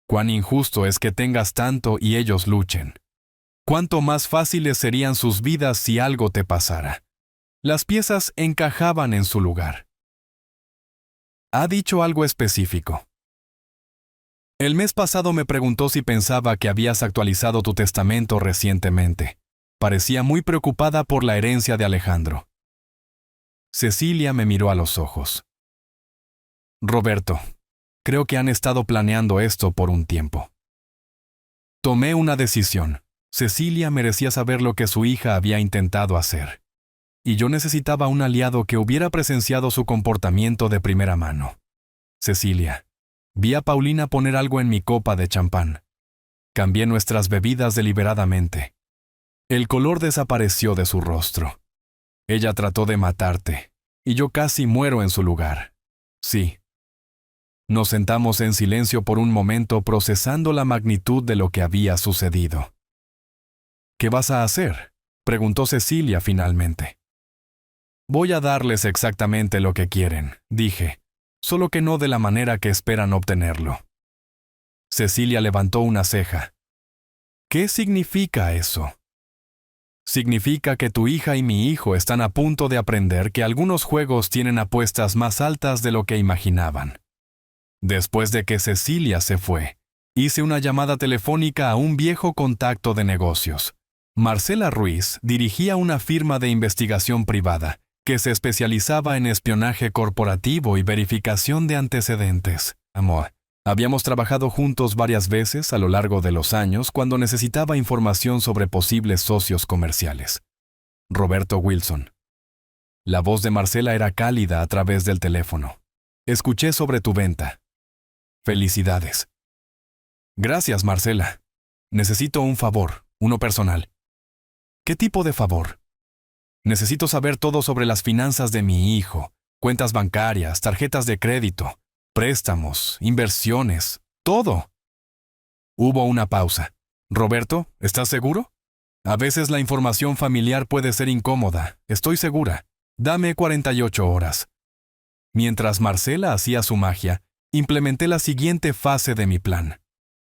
Cuán injusto es que tengas tanto y ellos luchen. Cuánto más fáciles serían sus vidas si algo te pasara». Las piezas encajaban en su lugar. Ha dicho algo específico. El mes pasado me preguntó si pensaba que habías actualizado tu testamento recientemente. Parecía muy preocupada por la herencia de Alejandro. Cecilia me miró a los ojos. Roberto, creo que han estado planeando esto por un tiempo. Tomé una decisión. Cecilia merecía saber lo que su hija había intentado hacer. Y yo necesitaba un aliado que hubiera presenciado su comportamiento de primera mano. Cecilia, vi a Paulina poner algo en mi copa de champán. Cambié nuestras bebidas deliberadamente. El color desapareció de su rostro. Ella trató de matarte, y yo casi muero en su lugar. Sí. Nos sentamos en silencio por un momento procesando la magnitud de lo que había sucedido. ¿Qué vas a hacer?, preguntó Cecilia finalmente. Voy a darles exactamente lo que quieren, dije, solo que no de la manera que esperan obtenerlo. Cecilia levantó una ceja. ¿Qué significa eso? Significa que tu hija y mi hijo están a punto de aprender que algunos juegos tienen apuestas más altas de lo que imaginaban. Después de que Cecilia se fue, hice una llamada telefónica a un viejo contacto de negocios. Marcela Ruiz dirigía una firma de investigación privada que se especializaba en espionaje corporativo y verificación de antecedentes. Amor, habíamos trabajado juntos varias veces a lo largo de los años cuando necesitaba información sobre posibles socios comerciales. Roberto Wilson. La voz de Marcela era cálida a través del teléfono. Escuché sobre tu venta. Felicidades. Gracias, Marcela. Necesito un favor, uno personal. ¿Qué tipo de favor? Necesito saber todo sobre las finanzas de mi hijo, cuentas bancarias, tarjetas de crédito, préstamos, inversiones, todo. Hubo una pausa. Roberto, ¿estás seguro? A veces la información familiar puede ser incómoda, estoy segura. Dame 48 horas. Mientras Marcela hacía su magia, implementé la siguiente fase de mi plan.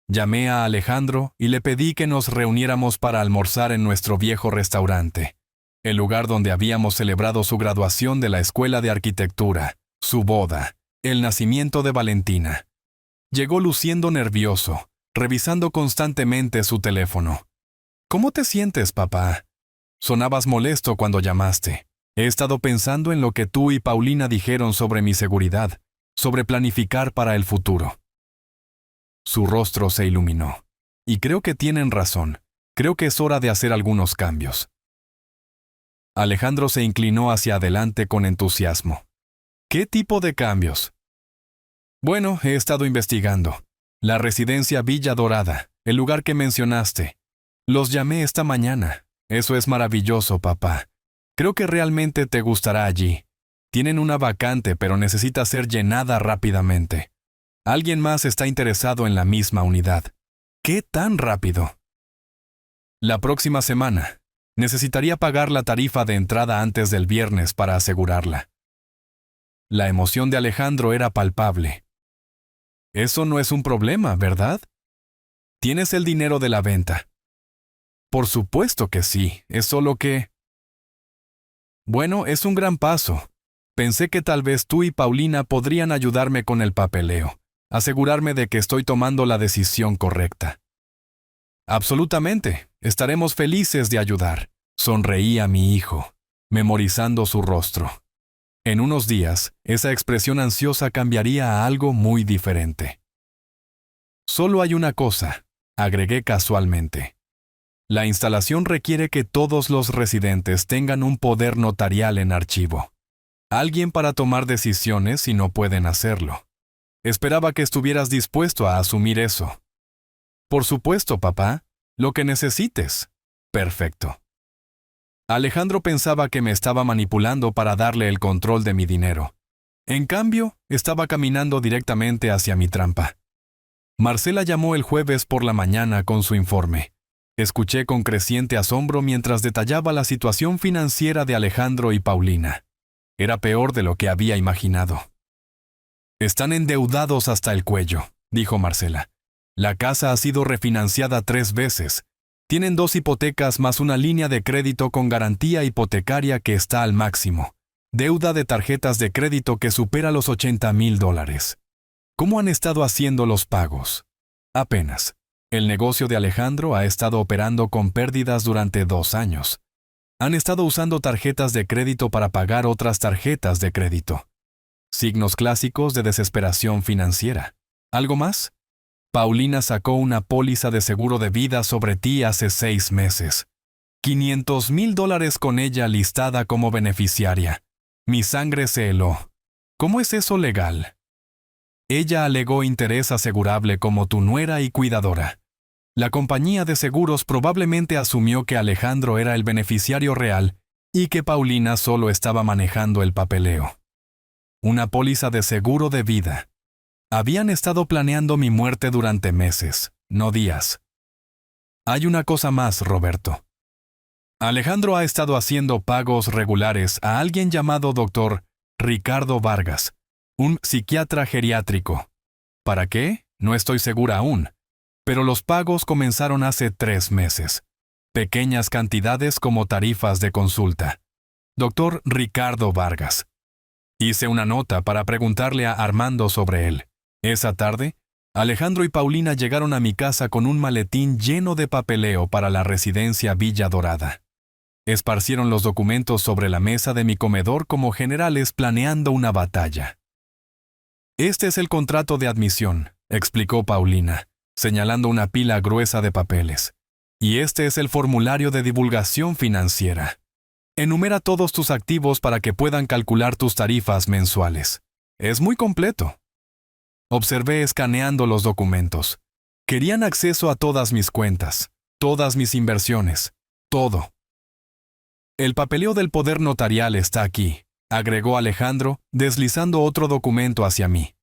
Llamé a Alejandro y le pedí que nos reuniéramos para almorzar en nuestro viejo restaurante, el lugar donde habíamos celebrado su graduación de la escuela de arquitectura, su boda, el nacimiento de Valentina. Llegó luciendo nervioso, revisando constantemente su teléfono. ¿Cómo te sientes, papá? Sonabas molesto cuando llamaste. He estado pensando en lo que tú y Paulina dijeron sobre mi seguridad, sobre planificar para el futuro. Su rostro se iluminó. Y creo que tienen razón. Creo que es hora de hacer algunos cambios. Alejandro se inclinó hacia adelante con entusiasmo. ¿Qué tipo de cambios? Bueno, he estado investigando. La residencia Villa Dorada, el lugar que mencionaste. Los llamé esta mañana. Eso es maravilloso, papá. Creo que realmente te gustará allí. Tienen una vacante, pero necesita ser llenada rápidamente. Alguien más está interesado en la misma unidad. ¿Qué tan rápido? La próxima semana. Necesitaría pagar la tarifa de entrada antes del viernes para asegurarla. La emoción de Alejandro era palpable. Eso no es un problema, ¿verdad? Tienes el dinero de la venta. Por supuesto que sí, es solo que... Bueno, es un gran paso. Pensé que tal vez tú y Paulina podrían ayudarme con el papeleo, asegurarme de que estoy tomando la decisión correcta. Absolutamente, estaremos felices de ayudar, sonreía mi hijo, memorizando su rostro. En unos días, esa expresión ansiosa cambiaría a algo muy diferente. Solo hay una cosa, agregué casualmente. La instalación requiere que todos los residentes tengan un poder notarial en archivo. Alguien para tomar decisiones si no pueden hacerlo. Esperaba que estuvieras dispuesto a asumir eso. Por supuesto, papá. Lo que necesites. Perfecto. Alejandro pensaba que me estaba manipulando para darle el control de mi dinero. En cambio, estaba caminando directamente hacia mi trampa. Marcela llamó el jueves por la mañana con su informe. Escuché con creciente asombro mientras detallaba la situación financiera de Alejandro y Paulina. Era peor de lo que había imaginado. Están endeudados hasta el cuello, dijo Marcela. La casa ha sido refinanciada 3 veces. Tienen 2 hipotecas más una línea de crédito con garantía hipotecaria que está al máximo. Deuda de tarjetas de crédito que supera los $80,000. ¿Cómo han estado haciendo los pagos? Apenas. El negocio de Alejandro ha estado operando con pérdidas durante 2 años. Han estado usando tarjetas de crédito para pagar otras tarjetas de crédito. Signos clásicos de desesperación financiera. ¿Algo más? Paulina sacó una póliza de seguro de vida sobre ti hace 6 meses. $500,000 con ella listada como beneficiaria. Mi sangre se heló. ¿Cómo es eso legal? Ella alegó interés asegurable como tu nuera y cuidadora. La compañía de seguros probablemente asumió que Alejandro era el beneficiario real y que Paulina solo estaba manejando el papeleo. Una póliza de seguro de vida. Habían estado planeando mi muerte durante meses, no días. Hay una cosa más, Roberto. Alejandro ha estado haciendo pagos regulares a alguien llamado Dr. Ricardo Vargas, un psiquiatra geriátrico. ¿Para qué? No estoy segura aún. Pero los pagos comenzaron hace 3 meses. Pequeñas cantidades como tarifas de consulta. Dr. Ricardo Vargas. Hice una nota para preguntarle a Armando sobre él. Esa tarde, Alejandro y Paulina llegaron a mi casa con un maletín lleno de papeleo para la residencia Villa Dorada. Esparcieron los documentos sobre la mesa de mi comedor como generales planeando una batalla. Este es el contrato de admisión, explicó Paulina, señalando una pila gruesa de papeles. Y este es el formulario de divulgación financiera. Enumera todos tus activos para que puedan calcular tus tarifas mensuales. Es muy completo. Observé escaneando los documentos. Querían acceso a todas mis cuentas, todas mis inversiones, todo. El papeleo del poder notarial está aquí, agregó Alejandro, deslizando otro documento hacia mí.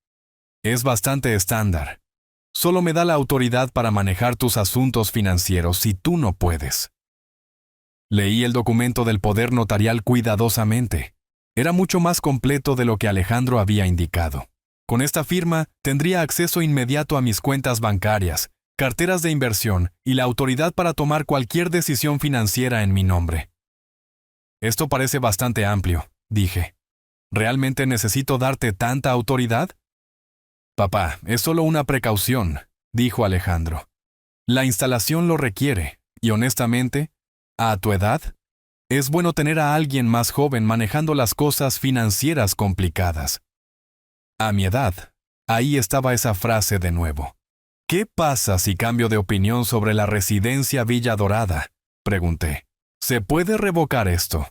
Es bastante estándar. Solo me da la autoridad para manejar tus asuntos financieros si tú no puedes. Leí el documento del poder notarial cuidadosamente. Era mucho más completo de lo que Alejandro había indicado. Con esta firma, tendría acceso inmediato a mis cuentas bancarias, carteras de inversión y la autoridad para tomar cualquier decisión financiera en mi nombre. Esto parece bastante amplio, dije. ¿Realmente necesito darte tanta autoridad? Papá, es solo una precaución, dijo Alejandro. La instalación lo requiere, y honestamente, a tu edad, es bueno tener a alguien más joven manejando las cosas financieras complicadas. A mi edad, ahí estaba esa frase de nuevo. ¿Qué pasa si cambio de opinión sobre la residencia Villa Dorada? Pregunté. ¿Se puede revocar esto?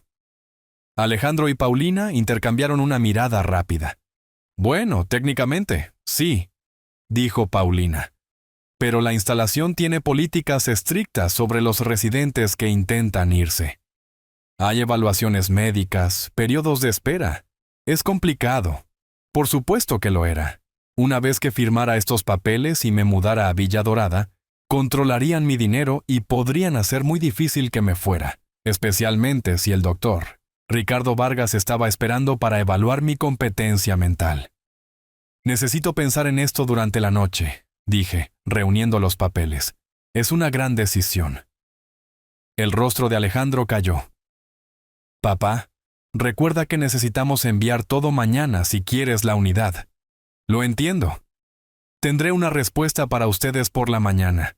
Alejandro y Paulina intercambiaron una mirada rápida. Bueno, técnicamente, sí, dijo Paulina. Pero la instalación tiene políticas estrictas sobre los residentes que intentan irse. Hay evaluaciones médicas, periodos de espera. Es complicado. Por supuesto que lo era. Una vez que firmara estos papeles y me mudara a Villa Dorada, controlarían mi dinero y podrían hacer muy difícil que me fuera, especialmente si el doctor Ricardo Vargas estaba esperando para evaluar mi competencia mental. Necesito pensar en esto durante la noche, dije, reuniendo los papeles. Es una gran decisión. El rostro de Alejandro cayó. Papá, recuerda que necesitamos enviar todo mañana si quieres la unidad. Lo entiendo. Tendré una respuesta para ustedes por la mañana.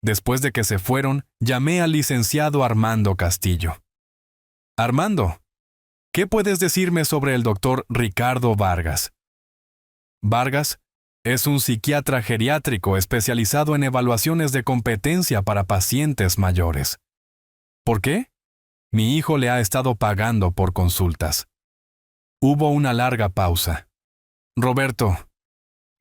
Después de que se fueron, llamé al licenciado Armando Castillo. Armando, ¿qué puedes decirme sobre el doctor Ricardo Vargas? Vargas es un psiquiatra geriátrico especializado en evaluaciones de competencia para pacientes mayores. ¿Por qué? Mi hijo le ha estado pagando por consultas. Hubo una larga pausa. Roberto,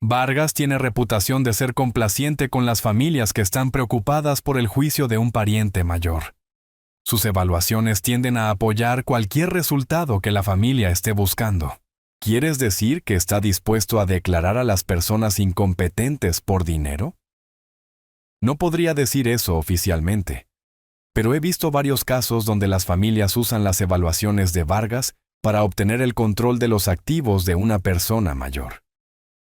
Vargas tiene reputación de ser complaciente con las familias que están preocupadas por el juicio de un pariente mayor. Sus evaluaciones tienden a apoyar cualquier resultado que la familia esté buscando. ¿Quieres decir que está dispuesto a declarar a las personas incompetentes por dinero? No podría decir eso oficialmente, pero he visto varios casos donde las familias usan las evaluaciones de Vargas para obtener el control de los activos de una persona mayor.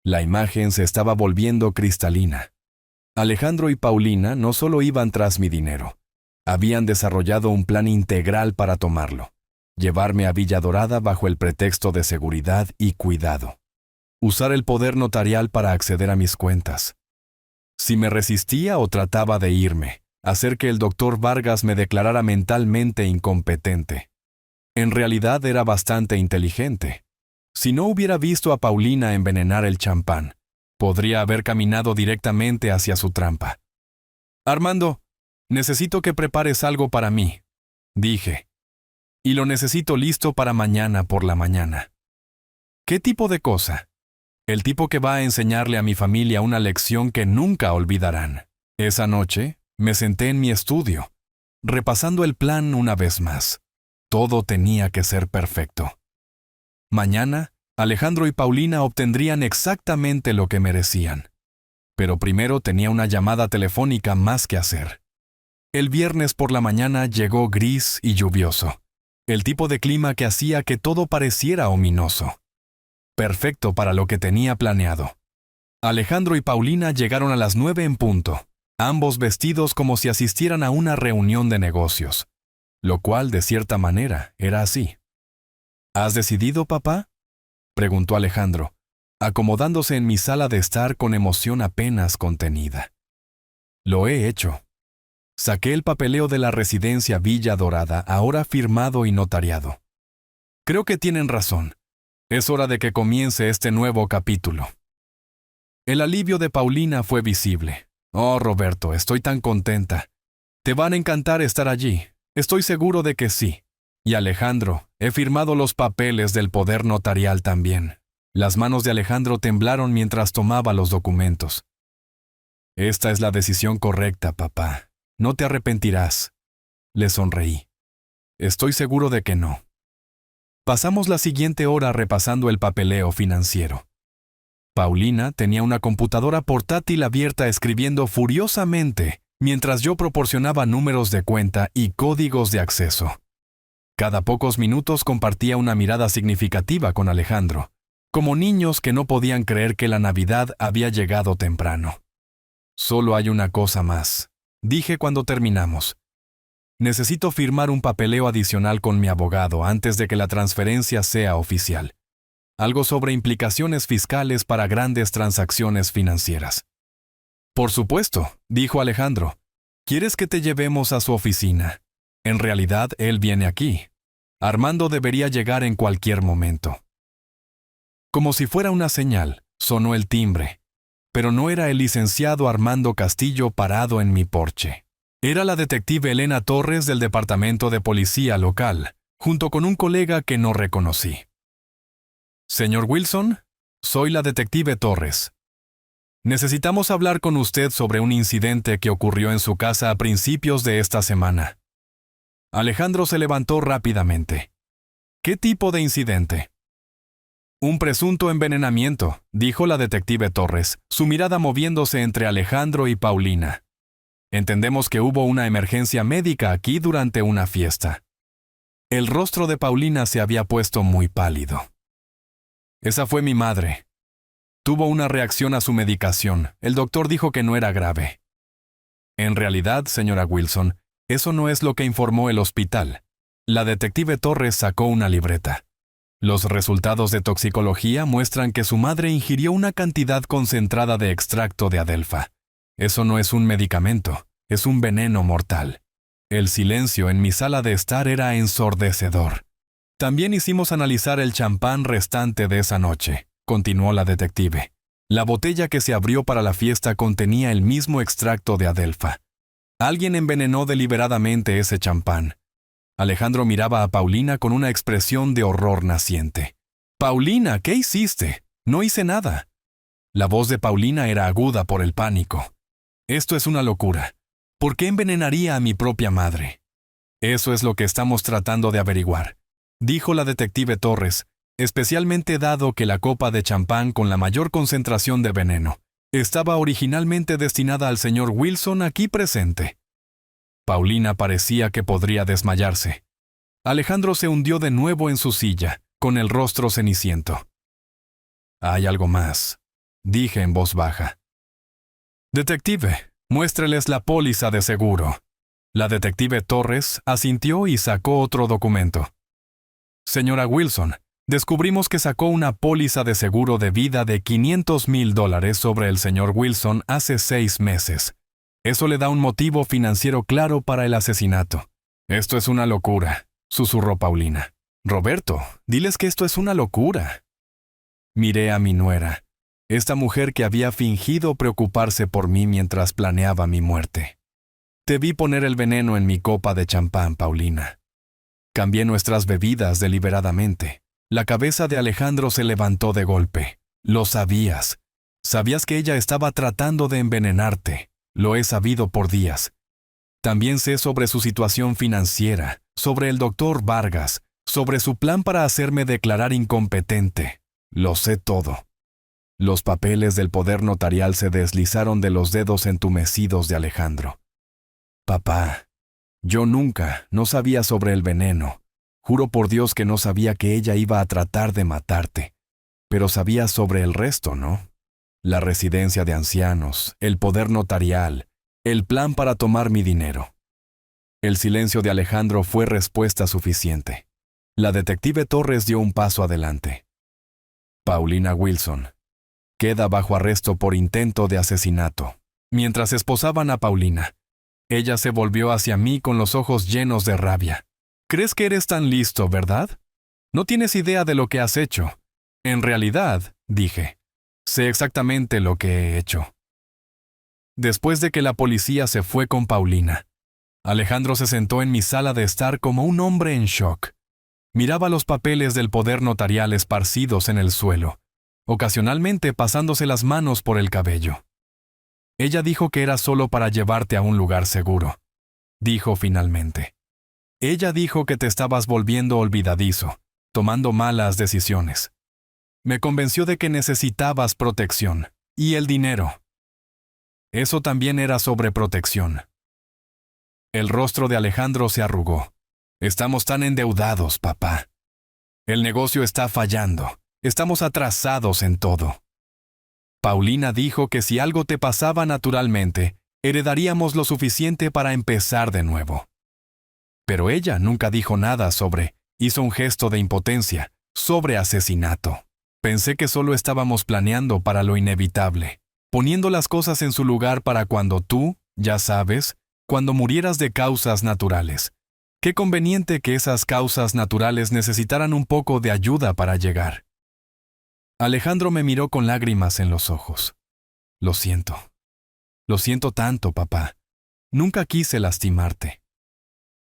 La imagen se estaba volviendo cristalina. Alejandro y Paulina no solo iban tras mi dinero, habían desarrollado un plan integral para tomarlo. llevarme a Villa Dorada bajo el pretexto de seguridad y cuidado, usar el poder notarial para acceder a mis cuentas. Si me resistía o trataba de irme, hacer que el doctor Vargas me declarara mentalmente incompetente. En realidad era bastante inteligente. Si no hubiera visto a Paulina envenenar el champán, podría haber caminado directamente hacia su trampa. «Armando, necesito que prepares algo para mí», dije. «Y lo necesito listo para mañana por la mañana». «¿Qué tipo de cosa?» «El tipo que va a enseñarle a mi familia una lección que nunca olvidarán». Esa noche, me senté en mi estudio, repasando el plan una vez más. Todo tenía que ser perfecto. Mañana, Alejandro y Paulina obtendrían exactamente lo que merecían. Pero primero tenía una llamada telefónica más que hacer. El viernes por la mañana llegó gris y lluvioso, el tipo de clima que hacía que todo pareciera ominoso. Perfecto para lo que tenía planeado. Alejandro y Paulina llegaron a las 9 en punto, ambos vestidos como si asistieran a una reunión de negocios, lo cual, de cierta manera, era así. ¿Has decidido, papá?, preguntó Alejandro, acomodándose en mi sala de estar con emoción apenas contenida. Lo he hecho. Saqué el papeleo de la residencia Villa Dorada, ahora firmado y notariado. Creo que tienen razón. Es hora de que comience este nuevo capítulo. El alivio de Paulina fue visible. Oh, Roberto, estoy tan contenta. Te van a encantar estar allí. Estoy seguro de que sí. Y Alejandro, he firmado los papeles del poder notarial también. Las manos de Alejandro temblaron mientras tomaba los documentos. Esta es la decisión correcta, papá. No te arrepentirás. Le sonreí. Estoy seguro de que no. Pasamos la siguiente hora repasando el papeleo financiero. Paulina tenía una computadora portátil abierta escribiendo furiosamente, mientras yo proporcionaba números de cuenta y códigos de acceso. Cada pocos minutos compartía una mirada significativa con Alejandro, como niños que no podían creer que la Navidad había llegado temprano. Solo hay una cosa más, dije cuando terminamos. Necesito firmar un papeleo adicional con mi abogado antes de que la transferencia sea oficial. Algo sobre implicaciones fiscales para grandes transacciones financieras. Por supuesto, dijo Alejandro. ¿Quieres que te llevemos a su oficina? En realidad, él viene aquí. Armando debería llegar en cualquier momento. Como si fuera una señal, sonó el timbre. Pero no era el licenciado Armando Castillo parado en mi porche. Era la detective Elena Torres del Departamento de Policía local, junto con un colega que no reconocí. Señor Wilson, soy la detective Torres. Necesitamos hablar con usted sobre un incidente que ocurrió en su casa a principios de esta semana. Alejandro se levantó rápidamente. ¿Qué tipo de incidente? Un presunto envenenamiento, dijo la detective Torres, su mirada moviéndose entre Alejandro y Paulina. Entendemos que hubo una emergencia médica aquí durante una fiesta. El rostro de Paulina se había puesto muy pálido. Esa fue mi madre. Tuvo una reacción a su medicación. El doctor dijo que no era grave. En realidad, señora Wilson, eso no es lo que informó el hospital. La detective Torres sacó una libreta. Los resultados de toxicología muestran que su madre ingirió una cantidad concentrada de extracto de adelfa. Eso no es un medicamento, es un veneno mortal. El silencio en mi sala de estar era ensordecedor. También hicimos analizar el champán restante de esa noche, continuó la detective. La botella que se abrió para la fiesta contenía el mismo extracto de adelfa. Alguien envenenó deliberadamente ese champán. Alejandro miraba a Paulina con una expresión de horror naciente. «Paulina, ¿qué hiciste? No hice nada». La voz de Paulina era aguda por el pánico. «Esto es una locura. ¿Por qué envenenaría a mi propia madre?» «Eso es lo que estamos tratando de averiguar», dijo la detective Torres, especialmente dado que la copa de champán con la mayor concentración de veneno estaba originalmente destinada al señor Wilson aquí presente. Paulina parecía que podría desmayarse. Alejandro se hundió de nuevo en su silla, con el rostro ceniciento. «Hay algo más», dije en voz baja. «Detective, muéstreles la póliza de seguro». La detective Torres asintió y sacó otro documento. Señora Wilson, descubrimos que sacó una póliza de seguro de vida de $500,000 sobre el señor Wilson hace 6 meses. Eso le da un motivo financiero claro para el asesinato. Esto es una locura, susurró Paulina. Roberto, diles que esto es una locura. Miré a mi nuera, esta mujer que había fingido preocuparse por mí mientras planeaba mi muerte. Te vi poner el veneno en mi copa de champán, Paulina. Cambié nuestras bebidas deliberadamente. La cabeza de Alejandro se levantó de golpe. Lo sabías. Sabías que ella estaba tratando de envenenarte. Lo he sabido por días. También sé sobre su situación financiera, sobre el doctor Vargas, sobre su plan para hacerme declarar incompetente. Lo sé todo. Los papeles del poder notarial se deslizaron de los dedos entumecidos de Alejandro. Papá, yo nunca, no sabía sobre el veneno. Juro por Dios que no sabía que ella iba a tratar de matarte. Pero sabía sobre el resto, ¿no? La residencia de ancianos, el poder notarial, el plan para tomar mi dinero. El silencio de Alejandro fue respuesta suficiente. La detective Torres dio un paso adelante. Paulina Wilson queda bajo arresto por intento de asesinato. Mientras esposaban a Paulina, ella se volvió hacia mí con los ojos llenos de rabia. ¿Crees que eres tan listo, verdad? No tienes idea de lo que has hecho. En realidad, dije, sé exactamente lo que he hecho. Después de que la policía se fue con Paulina, Alejandro se sentó en mi sala de estar como un hombre en shock. Miraba los papeles del poder notarial esparcidos en el suelo, ocasionalmente pasándose las manos por el cabello. Ella dijo que era solo para llevarte a un lugar seguro. Dijo finalmente. Ella dijo que te estabas volviendo olvidadizo, tomando malas decisiones. Me convenció de que necesitabas protección, y el dinero. Eso también era sobreprotección. El rostro de Alejandro se arrugó. Estamos tan endeudados, papá. El negocio está fallando. Estamos atrasados en todo. Paulina dijo que si algo te pasaba naturalmente, heredaríamos lo suficiente para empezar de nuevo. Pero ella nunca dijo nada sobre, hizo un gesto de impotencia, sobre asesinato. Pensé que solo estábamos planeando para lo inevitable, poniendo las cosas en su lugar para cuando tú, ya sabes, cuando murieras de causas naturales. Qué conveniente que esas causas naturales necesitaran un poco de ayuda para llegar. Alejandro me miró con lágrimas en los ojos. Lo siento. Lo siento tanto, papá. Nunca quise lastimarte.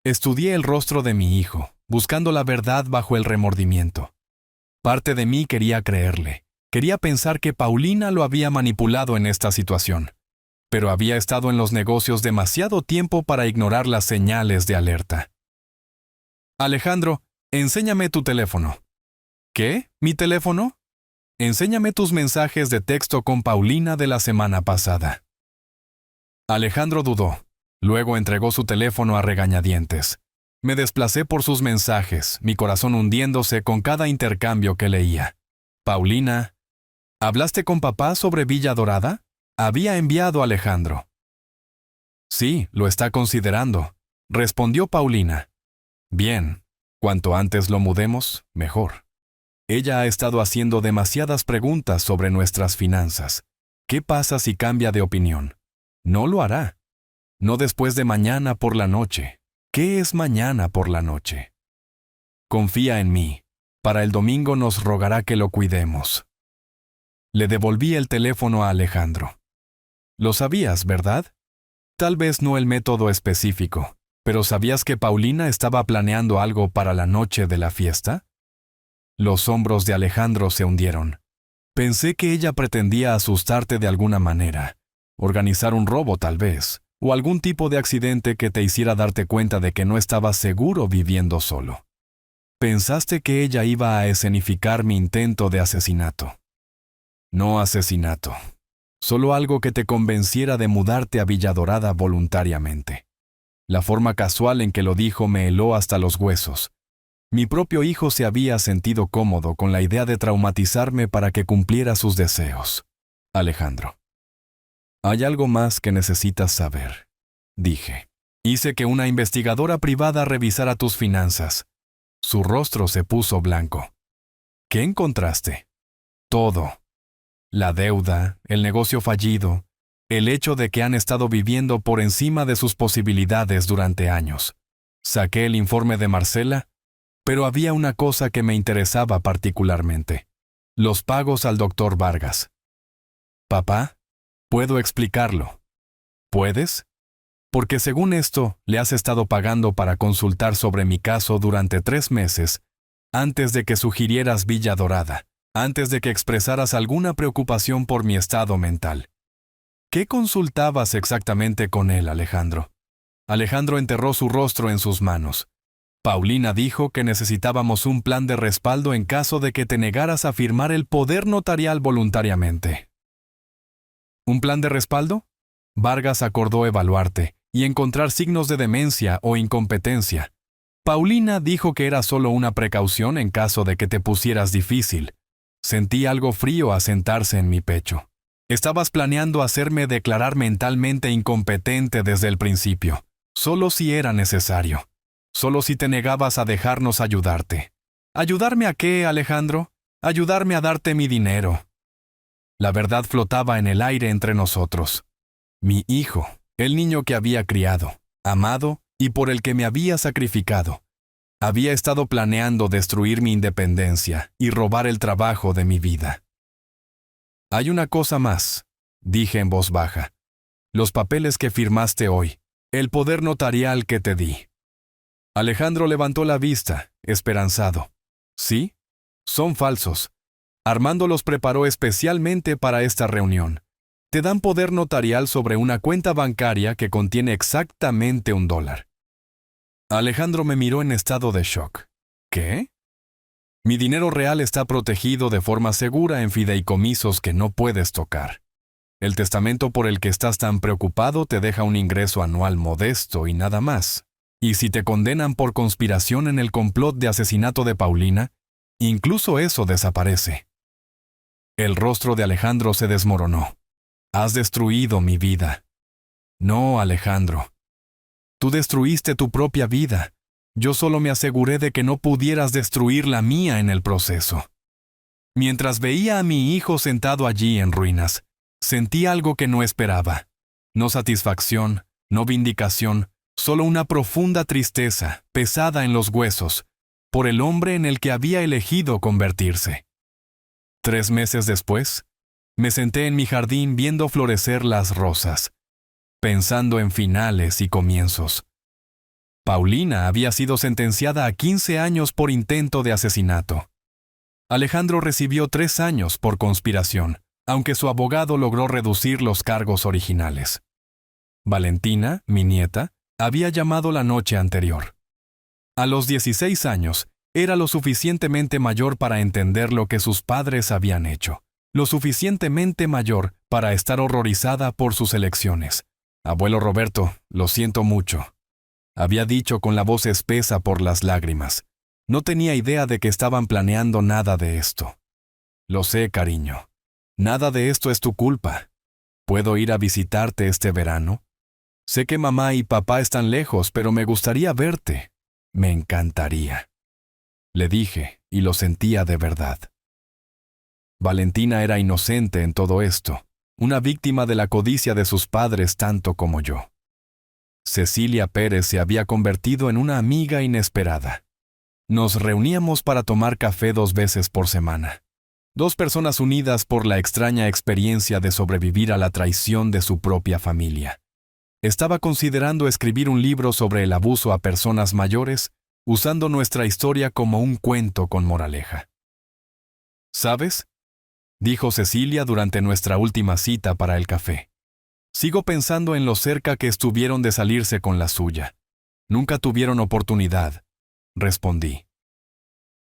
Estudié el rostro de mi hijo, buscando la verdad bajo el remordimiento. Parte de mí quería creerle. Quería pensar que Paulina lo había manipulado en esta situación. Pero había estado en los negocios demasiado tiempo para ignorar las señales de alerta. Alejandro, enséñame tu teléfono. ¿Qué? ¿Mi teléfono? Enséñame tus mensajes de texto con Paulina de la semana pasada. Alejandro dudó. Luego entregó su teléfono a regañadientes. Me desplacé por sus mensajes, mi corazón hundiéndose con cada intercambio que leía. Paulina, ¿hablaste con papá sobre Villa Dorada? Había enviado Alejandro. Sí, lo está considerando, respondió Paulina. Bien, cuanto antes lo mudemos, mejor. Ella ha estado haciendo demasiadas preguntas sobre nuestras finanzas. ¿Qué pasa si cambia de opinión? No lo hará. No después de mañana por la noche. ¿Qué es mañana por la noche? Confía en mí. Para el domingo nos rogará que lo cuidemos. Le devolví el teléfono a Alejandro. Lo sabías, ¿verdad? Tal vez no el método específico, pero ¿sabías que Paulina estaba planeando algo para la noche de la fiesta? Los hombros de Alejandro se hundieron. Pensé que ella pretendía asustarte de alguna manera, organizar un robo tal vez, o algún tipo de accidente que te hiciera darte cuenta de que no estabas seguro viviendo solo. Pensaste que ella iba a escenificar mi intento de asesinato. No asesinato, solo algo que te convenciera de mudarte a Villa Dorada voluntariamente. La forma casual en que lo dijo me heló hasta los huesos. Mi propio hijo se había sentido cómodo con la idea de traumatizarme para que cumpliera sus deseos. Alejandro. Hay algo más que necesitas saber, dije. Hice que una investigadora privada revisara tus finanzas. Su rostro se puso blanco. ¿Qué encontraste? Todo. La deuda, el negocio fallido, el hecho de que han estado viviendo por encima de sus posibilidades durante años. Saqué el informe de Marcela, pero había una cosa que me interesaba particularmente: los pagos al doctor Vargas. Papá, puedo explicarlo. ¿Puedes? Porque según esto, le has estado pagando para consultar sobre mi caso durante 3 meses, antes de que sugirieras Villa Dorada, antes de que expresaras alguna preocupación por mi estado mental. ¿Qué consultabas exactamente con él, Alejandro? Alejandro enterró su rostro en sus manos. Paulina dijo que necesitábamos un plan de respaldo en caso de que te negaras a firmar el poder notarial voluntariamente. ¿Un plan de respaldo? Vargas acordó evaluarte y encontrar signos de demencia o incompetencia. Paulina dijo que era solo una precaución en caso de que te pusieras difícil. Sentí algo frío asentarse en mi pecho. Estabas planeando hacerme declarar mentalmente incompetente desde el principio, solo si era necesario, solo si te negabas a dejarnos ayudarte. ¿Ayudarme a qué, Alejandro? Ayudarme a darte mi dinero. La verdad flotaba en el aire entre nosotros. Mi hijo, el niño que había criado, amado y por el que me había sacrificado, había estado planeando destruir mi independencia y robar el trabajo de mi vida. Hay una cosa más, dije en voz baja. Los papeles que firmaste hoy, el poder notarial que te di. Alejandro levantó la vista, esperanzado. ¿Sí? Son falsos. Armando los preparó especialmente para esta reunión. Te dan poder notarial sobre una cuenta bancaria que contiene exactamente $1. Alejandro me miró en estado de shock. ¿Qué? Mi dinero real está protegido de forma segura en fideicomisos que no puedes tocar. El testamento por el que estás tan preocupado te deja un ingreso anual modesto y nada más. Y si te condenan por conspiración en el complot de asesinato de Paulina, incluso eso desaparece. El rostro de Alejandro se desmoronó. Has destruido mi vida. No, Alejandro. Tú destruiste tu propia vida. Yo solo me aseguré de que no pudieras destruir la mía en el proceso. Mientras veía a mi hijo sentado allí en ruinas, sentí algo que no esperaba. No satisfacción, no vindicación, solo una profunda tristeza, pesada en los huesos, por el hombre en el que había elegido convertirse. 3 meses después, me senté en mi jardín viendo florecer las rosas, pensando en finales y comienzos. Paulina había sido sentenciada a 15 años por intento de asesinato. Alejandro recibió 3 años por conspiración, aunque su abogado logró reducir los cargos originales. Valentina, mi nieta, había llamado la noche anterior. A los 16 años, era lo suficientemente mayor para entender lo que sus padres habían hecho, lo suficientemente mayor para estar horrorizada por sus elecciones. Abuelo Roberto, lo siento mucho. Había dicho con la voz espesa por las lágrimas. No tenía idea de que estaban planeando nada de esto. Lo sé, cariño. Nada de esto es tu culpa. ¿Puedo ir a visitarte este verano? Sé que mamá y papá están lejos, pero me gustaría verte. Me encantaría. Le dije, y lo sentía de verdad. Valentina era inocente en todo esto, una víctima de la codicia de sus padres tanto como yo. Cecilia Pérez se había convertido en una amiga inesperada. Nos reuníamos para tomar café 2 veces por semana. 2 personas unidas por la extraña experiencia de sobrevivir a la traición de su propia familia. Estaba considerando escribir un libro sobre el abuso a personas mayores, usando nuestra historia como un cuento con moraleja. ¿Sabes?, dijo Cecilia durante nuestra última cita para el café. Sigo pensando en lo cerca que estuvieron de salirse con la suya. Nunca tuvieron oportunidad, respondí.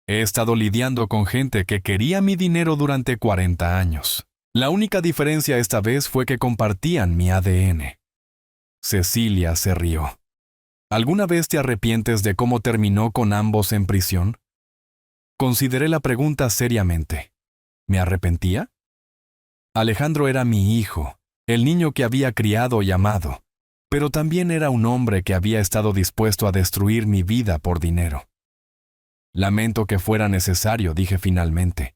He estado lidiando con gente que quería mi dinero durante 40 años. La única diferencia esta vez fue que compartían mi ADN. Cecilia se rió. ¿Alguna vez te arrepientes de cómo terminó con ambos en prisión? Consideré la pregunta seriamente. ¿Me arrepentía? Alejandro era mi hijo, el niño que había criado y amado, pero también era un hombre que había estado dispuesto a destruir mi vida por dinero. Lamento que fuera necesario, dije finalmente,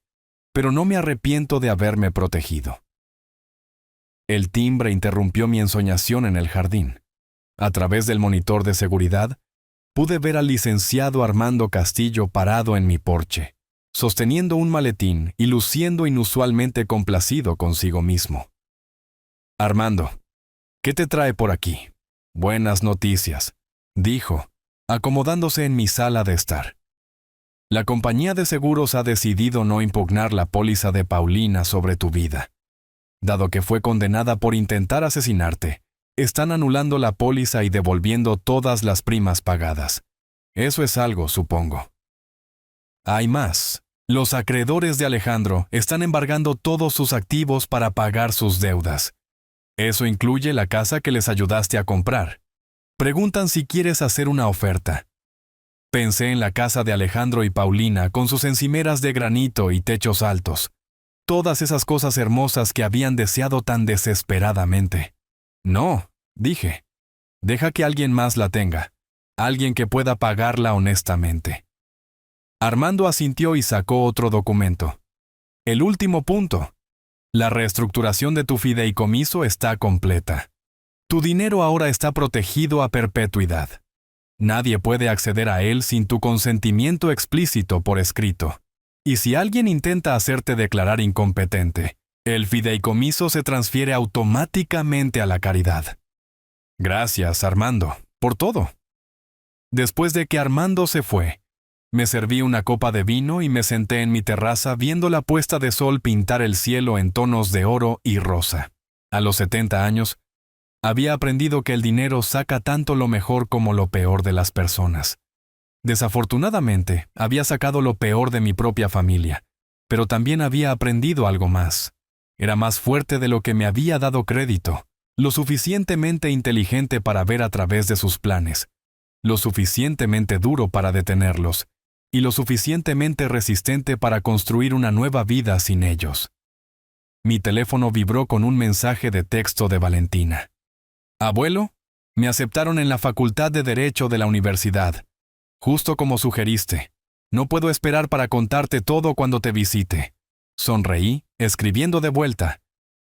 pero no me arrepiento de haberme protegido. El timbre interrumpió mi ensoñación en el jardín. A través del monitor de seguridad, pude ver al licenciado Armando Castillo parado en mi porche, sosteniendo un maletín y luciendo inusualmente complacido consigo mismo. «Armando, ¿qué te trae por aquí?» «Buenas noticias», dijo, acomodándose en mi sala de estar. «La compañía de seguros ha decidido no impugnar la póliza de Paulina sobre tu vida. Dado que fue condenada por intentar asesinarte, están anulando la póliza y devolviendo todas las primas pagadas. Eso es algo, supongo. Hay más. Los acreedores de Alejandro están embargando todos sus activos para pagar sus deudas. Eso incluye la casa que les ayudaste a comprar. Preguntan si quieres hacer una oferta. Pensé en la casa de Alejandro y Paulina con sus encimeras de granito y techos altos. Todas esas cosas hermosas que habían deseado tan desesperadamente. No, dije. Deja que alguien más la tenga. Alguien que pueda pagarla honestamente. Armando asintió y sacó otro documento. El último punto. La reestructuración de tu fideicomiso está completa. Tu dinero ahora está protegido a perpetuidad. Nadie puede acceder a él sin tu consentimiento explícito por escrito. Y si alguien intenta hacerte declarar incompetente, el fideicomiso se transfiere automáticamente a la caridad. Gracias, Armando, por todo. Después de que Armando se fue, me serví una copa de vino y me senté en mi terraza viendo la puesta de sol pintar el cielo en tonos de oro y rosa. A los 70 años, había aprendido que el dinero saca tanto lo mejor como lo peor de las personas. Desafortunadamente, había sacado lo peor de mi propia familia, pero también había aprendido algo más. Era más fuerte de lo que me había dado crédito, lo suficientemente inteligente para ver a través de sus planes, lo suficientemente duro para detenerlos, y lo suficientemente resistente para construir una nueva vida sin ellos. Mi teléfono vibró con un mensaje de texto de Valentina. «Abuelo, me aceptaron en la Facultad de Derecho de la universidad. Justo como sugeriste. No puedo esperar para contarte todo cuando te visite». Sonreí, escribiendo de vuelta.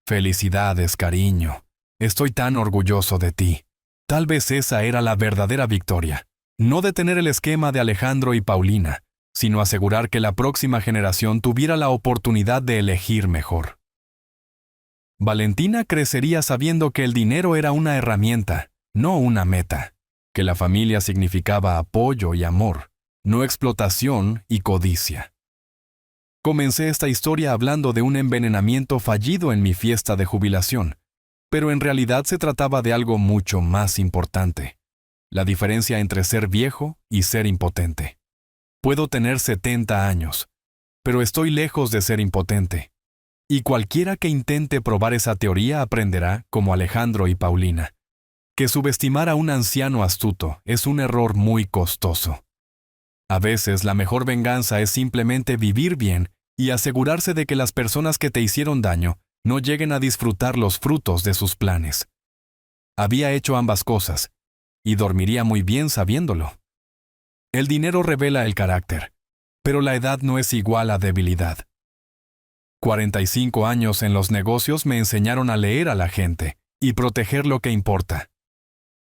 «Felicidades, cariño. Estoy tan orgulloso de ti». Tal vez esa era la verdadera victoria. No detener el esquema de Alejandro y Paulina, sino asegurar que la próxima generación tuviera la oportunidad de elegir mejor. Valentina crecería sabiendo que el dinero era una herramienta, no una meta, que la familia significaba apoyo y amor, no explotación y codicia. Comencé esta historia hablando de un envenenamiento fallido en mi fiesta de jubilación, pero en realidad se trataba de algo mucho más importante, la diferencia entre ser viejo y ser impotente. Puedo tener 70 años, pero estoy lejos de ser impotente. Y cualquiera que intente probar esa teoría aprenderá, como Alejandro y Paulina, que subestimar a un anciano astuto es un error muy costoso. A veces la mejor venganza es simplemente vivir bien y asegurarse de que las personas que te hicieron daño no lleguen a disfrutar los frutos de sus planes. Había hecho ambas cosas, y dormiría muy bien sabiéndolo. El dinero revela el carácter, pero la edad no es igual a debilidad. 45 años en los negocios me enseñaron a leer a la gente y proteger lo que importa.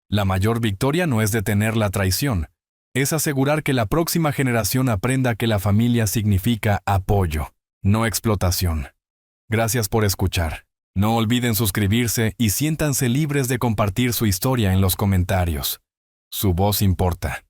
La mayor victoria no es detener la traición, es asegurar que la próxima generación aprenda que la familia significa apoyo, no explotación. Gracias por escuchar. No olviden suscribirse y siéntanse libres de compartir su historia en los comentarios. Su voz importa.